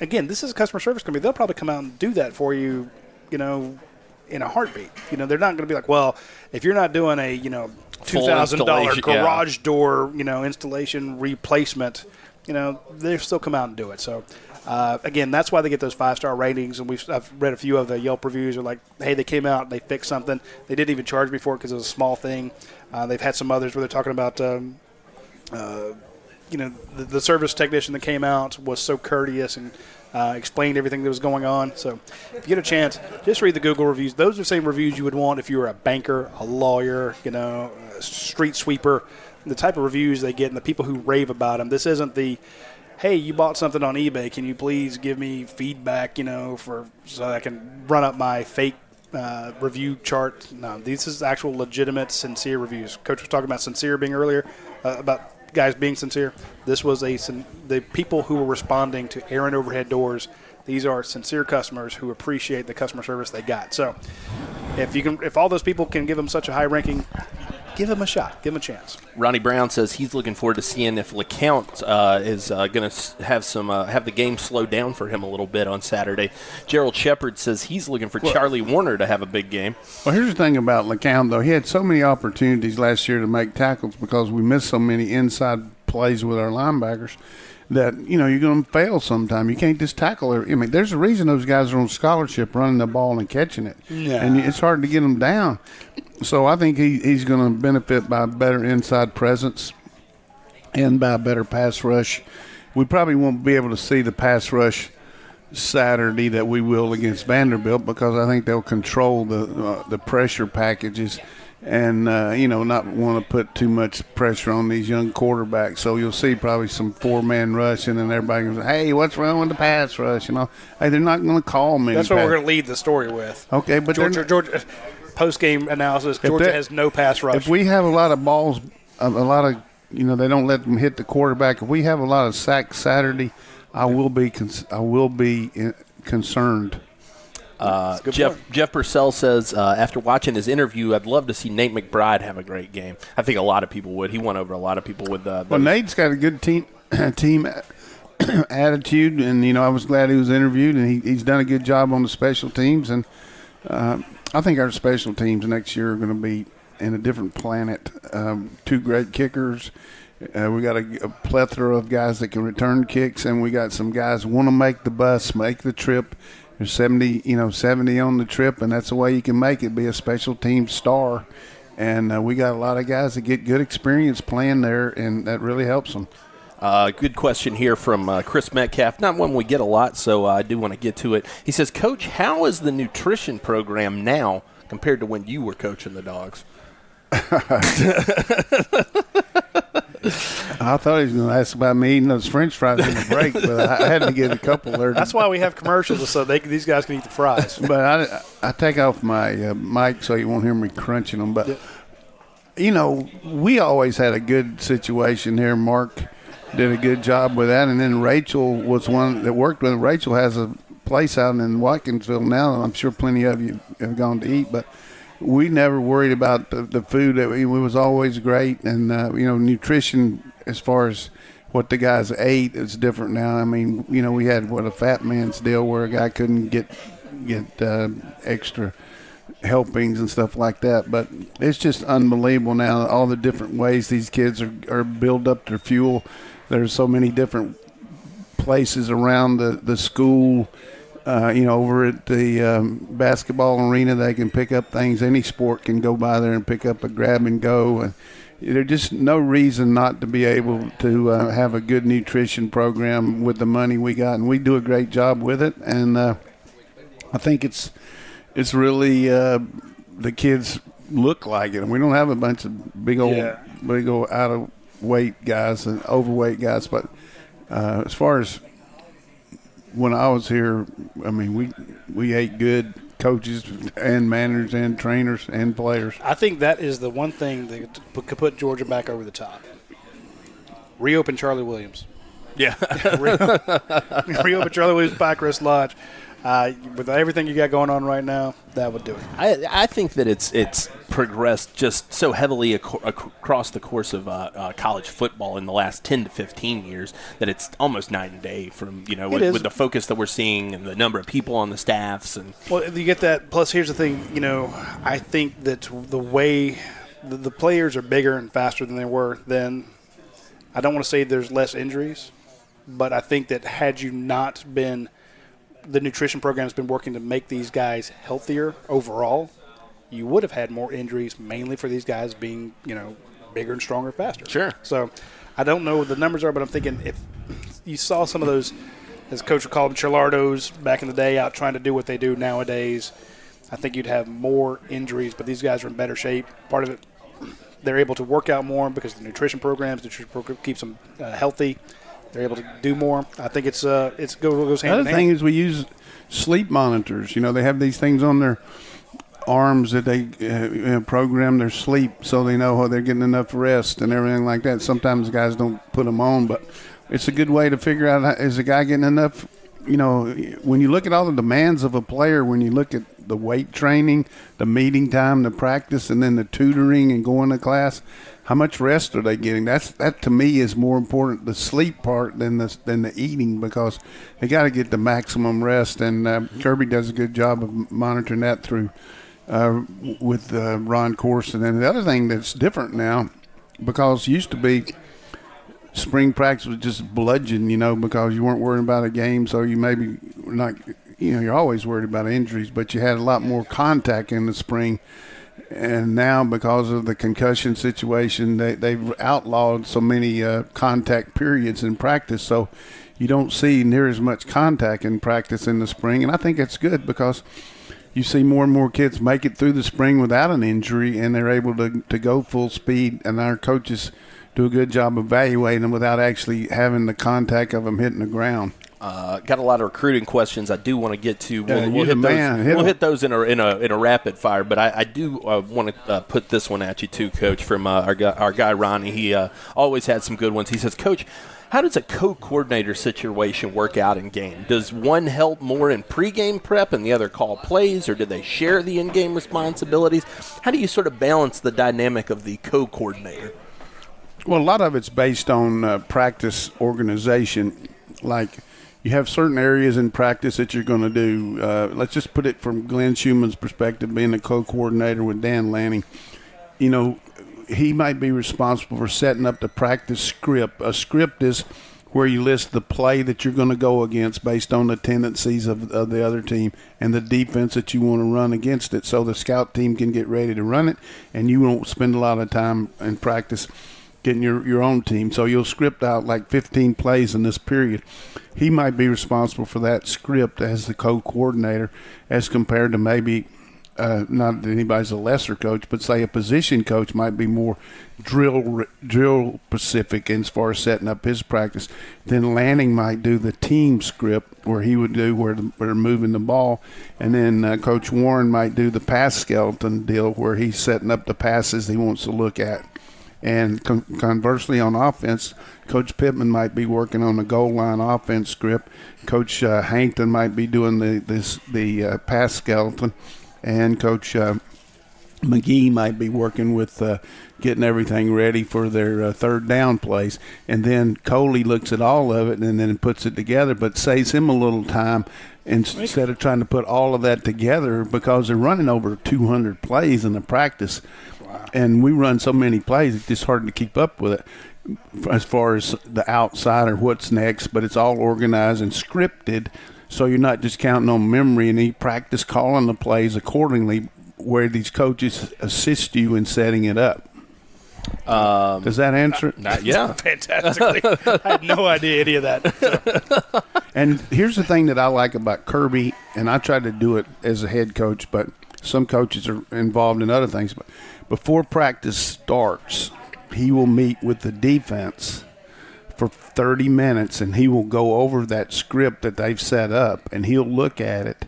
Again, this is a customer service company. They'll probably come out and do that for you, in a heartbeat. They're not going to be like, well, if you're not doing a, $2,000 garage door, installation replacement, they'll still come out and do it. So, again, that's why they get those 5-star ratings. And I've read a few of the Yelp reviews are like, hey, they came out and they fixed something. They didn't even charge me for it because it was a small thing. They've had some others where they're talking about, the service technician that came out was so courteous and explained everything that was going on. So if you get a chance, just read the Google reviews. Those are the same reviews you would want if you were a banker, a lawyer, a street sweeper, the type of reviews they get and the people who rave about them. This isn't the, hey, you bought something on eBay. Can you please give me feedback, so I can run up my fake review chart? No, this is actual legitimate, sincere reviews. Coach was talking about sincere being earlier, about guys being sincere. This was the people who were responding to Aaron Overhead Doors. These are sincere customers who appreciate the customer service they got. So if all those people can give them such a high ranking, give him a shot. Give him a chance. Ronnie Brown says he's looking forward to seeing if LeCount is going to have the game slow down for him a little bit on Saturday. Gerald Shepard says he's looking for Charlie Warner to have a big game. Well, here's the thing about LeCount, though. He had so many opportunities last year to make tackles because we missed so many inside plays with our linebackers that, you're going to fail sometime. You can't just tackle it. I mean, there's a reason those guys are on scholarship running the ball and catching it. Yeah. And it's hard to get them down. So I think he's going to benefit by better inside presence and by a better pass rush. We probably won't be able to see the pass rush Saturday that we will against Vanderbilt because I think they'll control the pressure packages and, not want to put too much pressure on these young quarterbacks. So you'll see probably some four-man rush, and then everybody goes, hey, what's wrong with the pass rush? Hey, they're not going to call me. That's what we're going to lead the story with. Okay, but Georgia post-game analysis, Georgia has no pass rush. If we have a lot of balls, a lot of, they don't let them hit the quarterback. If we have a lot of sacks Saturday, I will be concerned. Jeff Purcell says, after watching his interview, I'd love to see Nate McBride have a great game. I think a lot of people would. He won over a lot of people with Well, Nate's got a good team attitude, and, I was glad he was interviewed, and he's done a good job on the special teams. And I think our special teams next year are going to be in a different planet. Two great kickers. We got a plethora of guys that can return kicks, and we got some guys who want to make the bus, make the trip. There's 70 on the trip, and that's the way you can make it, be a special team star. And we got a lot of guys that get good experience playing there, and that really helps them. Good question here from Chris Metcalf. Not one we get a lot, so I do want to get to it. He says, Coach, how is the nutrition program now compared to when you were coaching the Dogs? I thought he was going to ask about me eating those French fries in the break, but I had to get a couple there. That's why we have commercials, so these guys can eat the fries. But I take off my mic so you won't hear me crunching them. But, we always had a good situation here. Mark did a good job with that. And then Rachel was one that worked with him. Rachel has a place out in Watkinsville now, and I'm sure plenty of you have gone to eat. But we never worried about the food. It was always great. And, nutrition as far as what the guys ate is different now. I mean, we had a fat man's deal where a guy couldn't get extra helpings and stuff like that. But it's just unbelievable now, all the different ways these kids are build up their fuel. There's so many different places around the school. Over at the basketball arena, they can pick up things. Any sport can go by there and pick up a grab and go. And there's just no reason not to be able to have a good nutrition program with the money we got, and we do a great job with it. And I think it's really the kids look like it. And we don't have a bunch of big old out of weight guys and overweight guys, but as far as when I was here, I mean, we ate good, coaches and managers and trainers and players. I think that is the one thing that could put Georgia back over the top. Reopen Charlie Williams. Yeah. Reopen Charlie Williams, Pinecrest Lodge. With everything you got going on right now, that would do it. I think that it's progressed just so heavily across the course of college football in the last 10 to 15 years that it's almost night and day from, with the focus that we're seeing and the number of people on the staffs. And well, you get that. Plus, here's the thing, I think that the way the players are bigger and faster than they were then. I don't want to say there's less injuries, but I think that had you not been – the nutrition program has been working to make these guys healthier overall, you would have had more injuries, mainly for these guys being, bigger and stronger, faster. Sure. So I don't know what the numbers are, but I'm thinking if you saw some of those, as Coach would call them, Chilardos back in the day, out trying to do what they do nowadays, I think you'd have more injuries, but these guys are in better shape. Part of it, they're able to work out more because the nutrition program keeps them healthy. They're able to do more. I think it goes hand in hand. Another thing is we use sleep monitors. They have these things on their arms that they program their sleep so they know they're getting enough rest and everything like that. Sometimes guys don't put them on, but it's a good way to figure out, is a guy getting enough? When you look at all the demands of a player, when you look at the weight training, the meeting time, the practice, and then the tutoring and going to class. How much rest are they getting? That to me is more important, the sleep part, than the eating, because they got to get the maximum rest. And Kirby does a good job of monitoring that through with Ron Corson. And the other thing that's different now, because used to be spring practice was just bludgeon, because you weren't worrying about a game, so you maybe not, you're always worried about injuries, but you had a lot more contact in the spring. And now, because of the concussion situation, they've outlawed so many contact periods in practice, so you don't see near as much contact in practice in the spring. And I think it's good, because you see more and more kids make it through the spring without an injury, and they're able to go full speed, and our coaches do a good job evaluating them without actually having the contact of them hitting the ground. Got a lot of recruiting questions I do want to get to. We'll hit those in a rapid fire, but I do want to put this one at you too, Coach, from our guy Ronnie. He always had some good ones. He says, Coach, how does a co-coordinator situation work out in game? Does one help more in pregame prep and the other call plays, or do they share the in-game responsibilities? How do you sort of balance the dynamic of the co-coordinator? Well, a lot of it's based on practice organization. Like, you have certain areas in practice that you're going to do. Let's just put it from Glenn Schumann's perspective, being a co-coordinator with Dan Lanning. He might be responsible for setting up the practice script. A script is where you list the play that you're going to go against based on the tendencies of the other team and the defense that you want to run against it, so the scout team can get ready to run it, and you won't spend a lot of time in practice getting your own team. So you'll script out like 15 plays in this period. He might be responsible for that script as the co-coordinator, as compared to maybe not that anybody's a lesser coach, but say a position coach might be more drill specific as far as setting up his practice. Then Lanning might do the team script, where he would do where they're moving the ball, and then Coach Warren might do the pass skeleton deal, where he's setting up the passes he wants to look at. And conversely, on offense, Coach Pittman might be working on the goal line offense script. Coach Hankton might be doing the pass skeleton, and Coach McGee might be working with getting everything ready for their third down plays. And then Coley looks at all of it and then puts it together, but saves him a little time instead of trying to put all of that together, because they're running over 200 plays in the practice. And we run so many plays, it's just hard to keep up with it as far as the outside or what's next, but it's all organized and scripted, so you're not just counting on memory, and you practice calling the plays accordingly, where these coaches assist you in setting it up. Does that answer it? Yeah. Fantastically. I had no idea any of that. So. And here's the thing that I like about Kirby, and I try to do it as a head coach, but some coaches are involved in other things. But before practice starts, he will meet with the defense for 30 minutes, and he will go over that script that they've set up, and he'll look at it,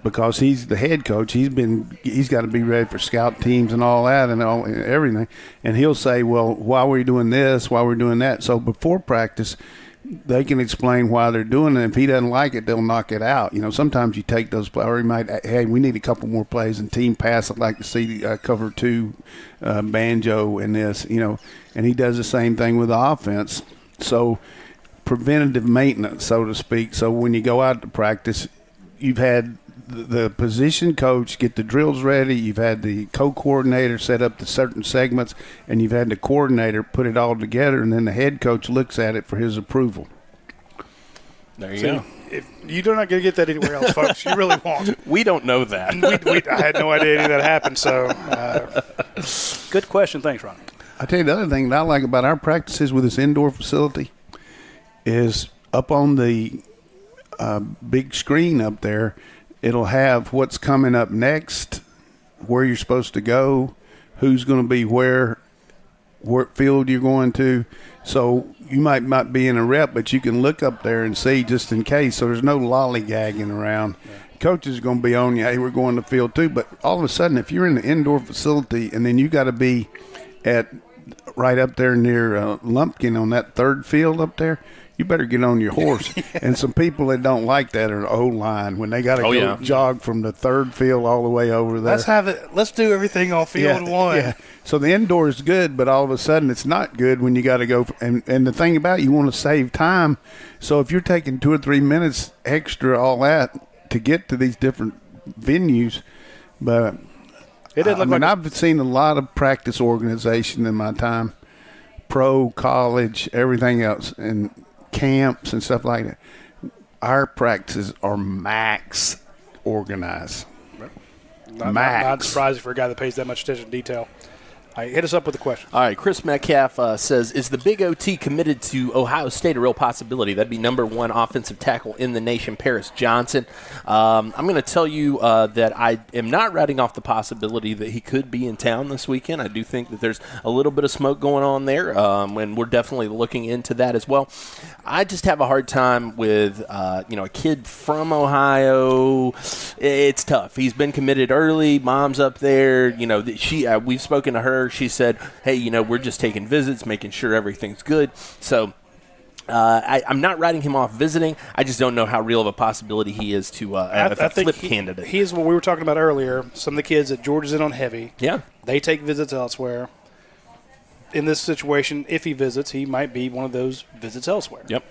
because he's the head coach. He's got to be ready for scout teams and all that and everything. And he'll say, well, why were you doing this? Why were we doing that? So before practice, they can explain why they're doing it. If he doesn't like it, they'll knock it out. Sometimes you take those plays, or he might, hey, we need a couple more plays in team pass. I'd like to see cover two banjo in this, and he does the same thing with the offense. So preventative maintenance, so to speak. So when you go out to practice, you've had the position coach get the drills ready, you've had the co-coordinator set up the certain segments, and you've had the coordinator put it all together, and then the head coach looks at it for his approval. There you go. If you're not going to get that anywhere else, folks. You really won't. We don't know that. I had no idea any of that happened. So, good question. Thanks, Ronnie. I tell you, the other thing that I like about our practices with this indoor facility is up on the big screen up there, it'll have what's coming up next, where you're supposed to go, who's going to be where, what field you're going to. So you might not be in a rep, but you can look up there and see just in case. So there's no lollygagging around. Yeah. Coach is going to be on you, hey, we're going to field too. But all of a sudden, if you're in the indoor facility and then you got to be at right up there near Lumpkin on that third field up there, you better get on your horse. And some people that don't like that are the O-line when they got to jog from the third field all the way over there. Let's do everything on field one. Yeah. So the indoor is good, but all of a sudden it's not good when you got to go. And the thing about it, you want to save time. So if you're taking 2 or 3 minutes extra, all that to get to these different venues, but it doesn't look I've seen a lot of practice organization in my time, pro, college, everything else, and camps and stuff like that. Our practices are max organized. Not surprising for a guy that pays that much attention to detail. All right, hit us up with a question. All right, Chris Metcalf says, is the Big OT committed to Ohio State a real possibility? That'd be number 1 offensive tackle in the nation, Paris Johnson. I'm going to tell you that I am not writing off the possibility that he could be in town this weekend. I do think that there's a little bit of smoke going on there, and we're definitely looking into that as well. I just have a hard time with, a kid from Ohio. It's tough. He's been committed early. Mom's up there. We've spoken to her. She said, hey, we're just taking visits, making sure everything's good. So I'm not writing him off visiting. I just don't know how real of a possibility he is to a flip candidate. He's what we were talking about earlier. Some of the kids that Georgia's in on heavy. Yeah. They take visits elsewhere. In this situation, if he visits, he might be one of those visits elsewhere. Yep.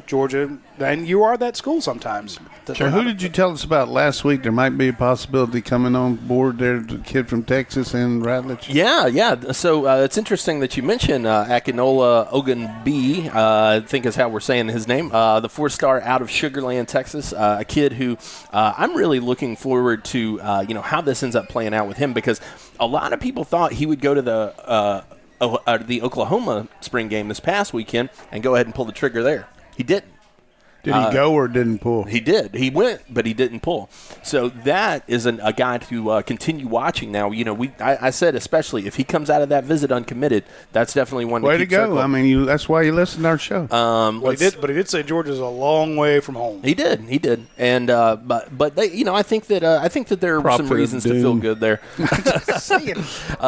Georgia, and you are that school sometimes. So who did you tell us about last week? There might be a possibility coming on board there, the kid from Texas and Radledge. Yeah. So it's interesting that you mentioned Akinola Ogunbi, I think is how we're saying his name, the 4-star out of Sugar Land, Texas, a kid who I'm really looking forward to, how this ends up playing out with him, because a lot of people thought he would go to the Oklahoma spring game this past weekend and go ahead and pull the trigger there. He didn't. Did he go or didn't pull? He did. He went, but he didn't pull. So that is a guy to continue watching now. I said especially if he comes out of that visit uncommitted, that's definitely one way to keep go. circling. I mean, that's why you listen to our show. But he did say Georgia's a long way from home. He did. And but they, I think that there are some reasons to feel good there.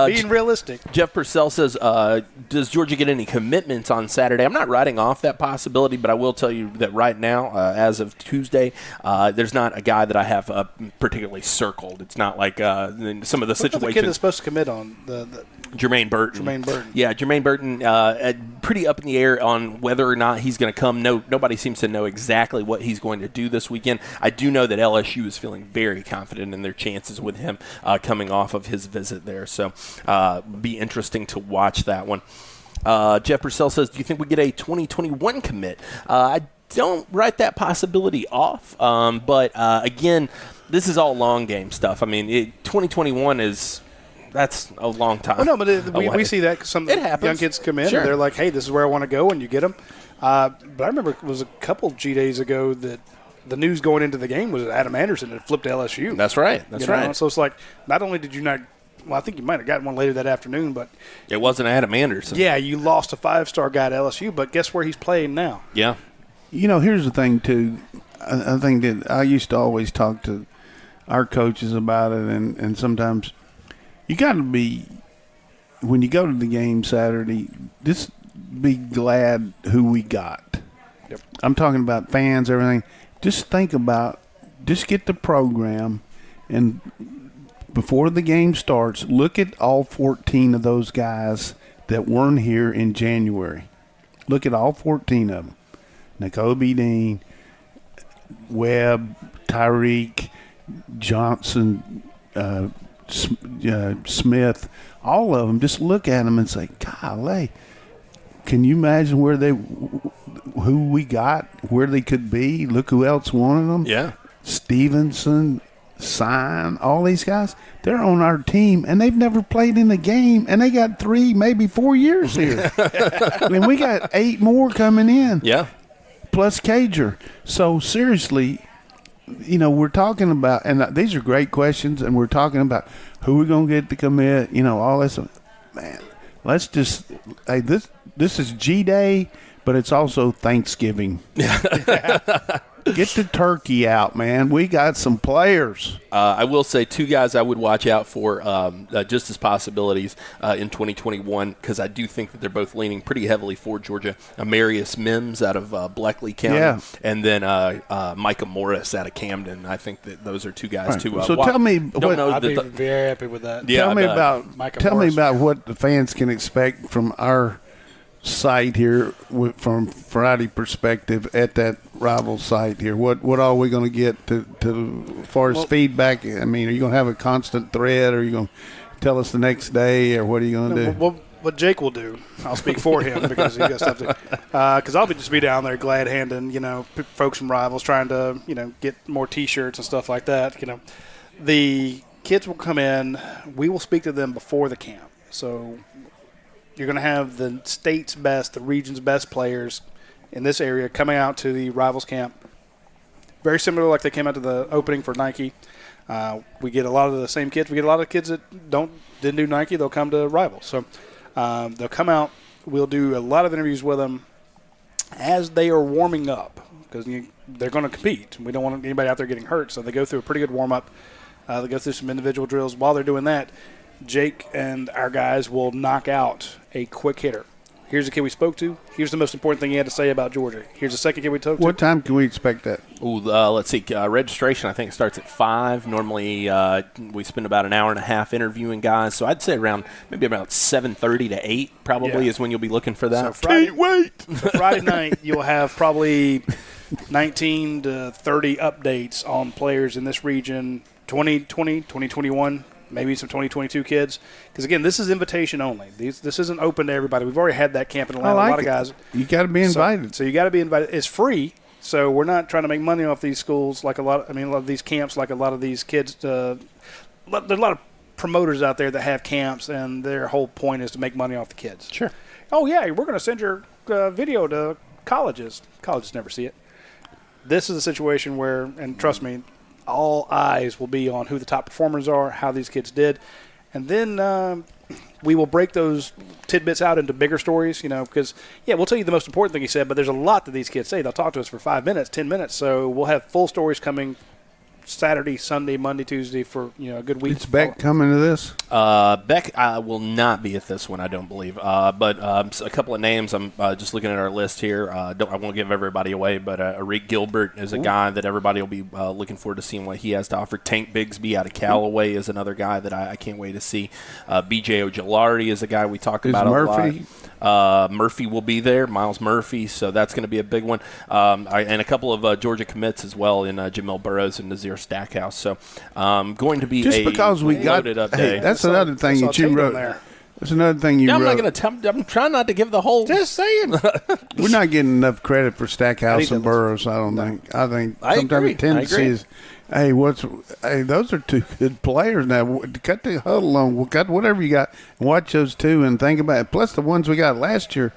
Being realistic. Jeff Purcell says, does Georgia get any commitments on Saturday? I'm not writing off that possibility, but I will tell you that right now, as of Tuesday, there's not a guy that I have particularly circled. It's not like some of the situations. The kid that's supposed to commit on Jermaine Burton. Yeah, Jermaine Burton, pretty up in the air on whether or not he's going to come. Nobody seems to know exactly what he's going to do this weekend. I do know that LSU is feeling very confident in their chances with him coming off of his visit there. So be interesting to watch that one. Jeff Purcell says, do you think we get a 2021 commit? I don't write that possibility off. But again, this is all long game stuff. I mean, 2021 that's a long time. Oh, no, but we see that some young kids come in and they're like, hey, this is where I want to go, and you get them. But I remember it was a couple G-days ago that the news going into the game was that Adam Anderson had flipped to LSU. That's right. That's right. So it's like not only did you not – well, I think you might have gotten one later that afternoon, but – it wasn't Adam Anderson. Yeah, you lost a 5-star guy to LSU, but guess where he's playing now? Yeah. Here's the thing, too. I think that I used to always talk to our coaches about it, and sometimes you got to be – when you go to the game Saturday, just be glad who we got. Yep. I'm talking about fans, everything. Just think about – just get the program, and before the game starts, look at all 14 of those guys that weren't here in January. Look at all 14 of them. N'Kobe Dean, Webb, Tyreek, Johnson, Smith, all of them. Just look at them and say, golly, can you imagine who we got, where they could be? Look who else wanted them. Yeah. Stevenson, Sign, all these guys, they're on our team, and they've never played in a game, and they got 3, maybe 4 years here. I mean, we got 8 more coming in. Yeah. Plus Cager. So, seriously, we're talking about, and these are great questions, and we're talking about who we're going to get to commit, all this. Man, let's just, hey, this is G-Day, but it's also Thanksgiving. Get the turkey out, man. We got some players. I will say 2 guys I would watch out for just as possibilities in 2021 because I do think that they're both leaning pretty heavily for Georgia. Marius Mims out of Bleckley County, and then Micah Morris out of Camden. I think that those are 2 guys to So tell me, I'd be very happy with that. Yeah, tell me about what the fans can expect from our site here from Friday perspective at that rival site here. What are we going to get to as far as feedback? I mean, are you going to have a constant thread, or are you going to tell us the next day, or what are you going to do? Well, what Jake will do, I'll speak for him because he got stuff to. Because I'll just be down there glad handing, folks from rivals trying to, get more T-shirts and stuff like that. The kids will come in. We will speak to them before the camp. So you're going to have the state's best, the region's best players in this area coming out to the rivals camp. Very similar like they came out to the opening for Nike. We get a lot of the same kids. We get a lot of kids that didn't do Nike. They'll come to rivals. So they'll come out. We'll do a lot of interviews with them as they are warming up because they're going to compete. We don't want anybody out there getting hurt. So they go through a pretty good warm-up. They go through some individual drills. While they're doing that, Jake and our guys will knock out a quick hitter. Here's the kid we spoke to. Here's the most important thing he had to say about Georgia. Here's the second kid we talked to. What time can we expect that? Let's see. Registration, I think, starts at 5. Normally, we spend about an hour and a half interviewing guys. So I'd say maybe about 7:30 to 8 probably is when you'll be looking for that. So Can't wait. So Friday night, you'll have probably 19 to 30 updates on players in this region, 2020, 2021, maybe some 2022 kids. Because, again, this is invitation only. This isn't open to everybody. We've already had that camp in Atlanta. A lot of guys. You got to be invited. So you got to be invited. It's free. So we're not trying to make money off these schools like a lot of these camps, like a lot of these kids. There's a lot of promoters out there that have camps, and their whole point is to make money off the kids. Sure. Oh, yeah, we're going to send your video to colleges. Colleges never see it. This is a situation where, and trust me, all eyes will be on who the top performers are, how these kids did. And then we will break those tidbits out into bigger stories, because, we'll tell you the most important thing he said, but there's a lot that these kids say. They'll talk to us for 5 minutes, 10 minutes. So we'll have full stories coming Saturday, Sunday, Monday, Tuesday for, a good week. Is Beck coming to this? Beck will not be at this one, I don't believe. But a couple of names. I'm just looking at our list here. I won't give everybody away, but Arik Gilbert is a guy that everybody will be looking forward to seeing what he has to offer. Tank Bigsby out of Callaway is another guy that I can't wait to see. B.J. Ojolari is a guy we talk about a lot. Murphy will be there, Miles Murphy, so that's going to be a big one. And a couple of Georgia commits as well in Jamil Burrows and Nazir Stackhouse. So going to be just because we got loaded up hey, day. That's another thing that you wrote. That's another thing you wrote. I'm not going to I'm trying not to give the whole. Just saying. We're not getting enough credit for Stackhouse and Burrows, I don't think. I think sometimes the tendency is, hey, those are 2 good players now. Cut the huddle on. Cut whatever you got and watch those 2 and think about it. Plus the ones we got last year.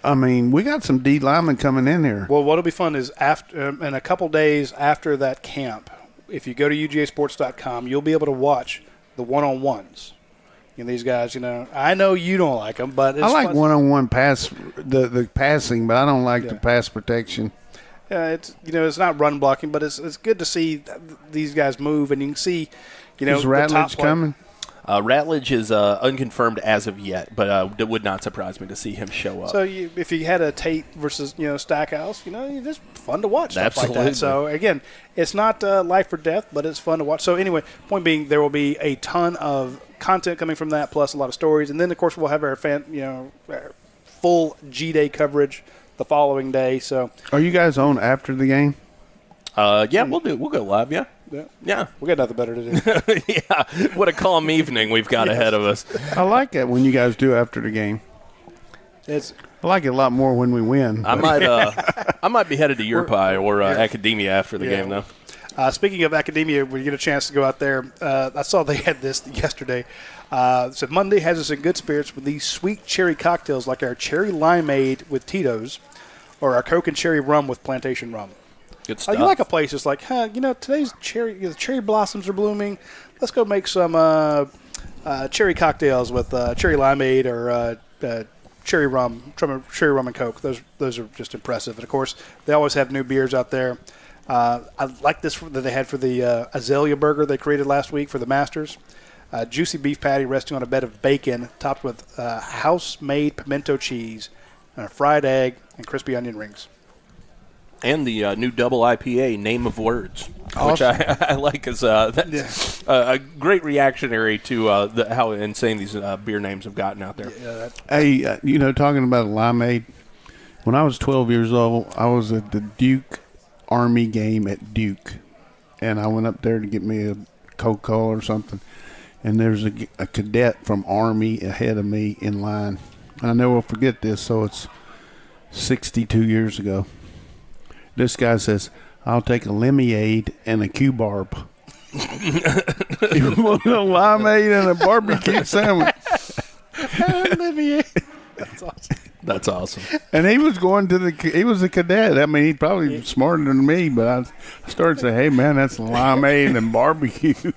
I mean, we got some D linemen coming in here. Well, what'll be fun is after in a couple days after that camp, if you go to UGASports.com, you'll be able to watch the one-on-ones. These guys, I know you don't like them, but it's I like fun. one-on-one pass, the passing, but I don't like the pass protection. Yeah, it's not run blocking, but it's good to see these guys move, and you can see, is Ratledge coming? Ratledge is unconfirmed as of yet, but it would not surprise me to see him show up. So if you had a Tate versus Stackhouse, it's fun to watch stuff Absolutely. like that. So again, it's not life or death, but it's fun to watch. So anyway, point being, there will be a ton of content coming from that, plus a lot of stories, and then of course we'll have our our full G-Day coverage the following day. So are you guys on after the game? Yeah, we'll go live. Yeah. We got nothing better to do. Yeah, what a calm evening we've got ahead of us. I like it when you guys do after the game. I like it a lot more when we win. I might be headed to Urpi or Academia after the game, though. Speaking of Academia, when you get a chance to go out there, I saw they had this yesterday. So Monday has us in good spirits with these sweet cherry cocktails like our cherry limeade with Tito's or our Coke and cherry rum with plantation rum. Good stuff. You like a place that's like, today's the cherry blossoms are blooming. Let's go make some cherry cocktails with cherry limeade or cherry rum and Coke. Those are just impressive. And, of course, they always have new beers out there. I like this that they had for the Azalea burger they created last week for the Masters. Juicy beef patty resting on a bed of bacon, topped with house-made pimento cheese, and a fried egg, and crispy onion rings. And the new double IPA, Name of Words, Awesome. which I like as that's a great reactionary to how insane these beer names have gotten out there. Hey, talking about a limeade, when I was 12 years old, I was at the Duke Army game at Duke, and I went up there to get me a Coca-Cola or something, and there's a cadet from Army ahead of me in line. And I never will forget this, so it's 62 years ago. This guy says, "I'll take a lemonade and a Q-barb." You want a limeade and a barbecue sandwich? That's awesome. That's awesome. And he was he was a cadet. I mean, he probably smarter than me, but I started saying, "Hey, man, that's limeade and barbecue."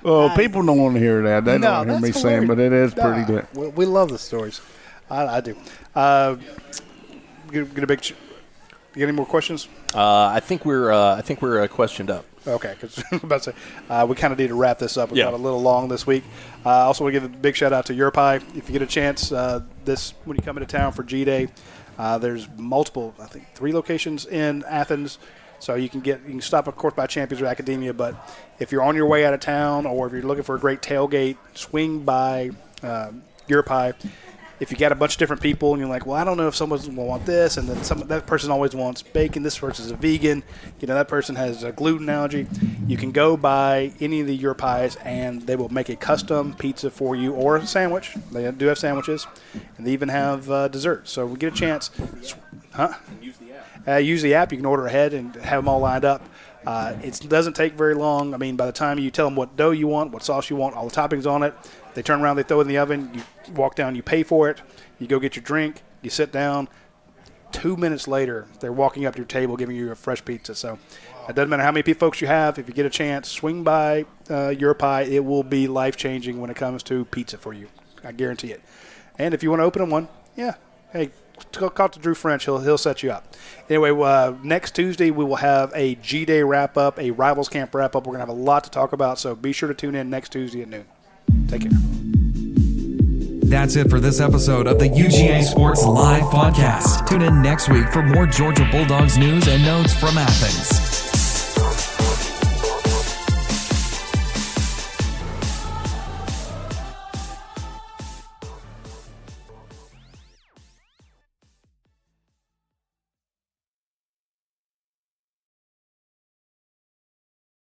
Well, people don't want to hear that. They don't want to hear me saying, but it is pretty good. We love the stories. I do. Get a big. You got any more questions? I think we're questioned up. Okay, because I'm about to say we kind of need to wrap this up. We got a little long this week. Also, want to give a big shout out to Your Pie. If you get a chance, when you come into town for G Day, there's multiple. I think 3 locations in Athens. So you can stop, of course, by Champions or Academia. But if you're on your way out of town, or if you're looking for a great tailgate, swing by Your Pie. If you got a bunch of different people and you're like, well, I don't know if someone's going to want this, and then that person always wants bacon, this person's a vegan, that person has a gluten allergy, you can go buy any of the Your Pies and they will make a custom pizza for you or a sandwich. They do have sandwiches, and they even have dessert. So we get a chance. Use the app. You can order ahead and have them all lined up. It doesn't take very long. I mean, by the time you tell them what dough you want, what sauce you want, all the toppings on it, they turn around, they throw it in the oven, you walk down, you pay for it, you go get your drink, you sit down. 2 minutes later, they're walking up to your table giving you a fresh pizza. So it doesn't matter how many folks you have. If you get a chance, swing by Your Pie. It will be life-changing when it comes to pizza for you. I guarantee it. And if you want to open one, hey, talk to Drew French. He'll set you up. Anyway, next Tuesday we will have a G-Day wrap-up, a Rivals Camp wrap-up. We're going to have a lot to talk about, so be sure to tune in next Tuesday at noon. Take care. That's it for this episode of the UGA Sports Live Podcast. Tune in next week for more Georgia Bulldogs news and notes from Athens.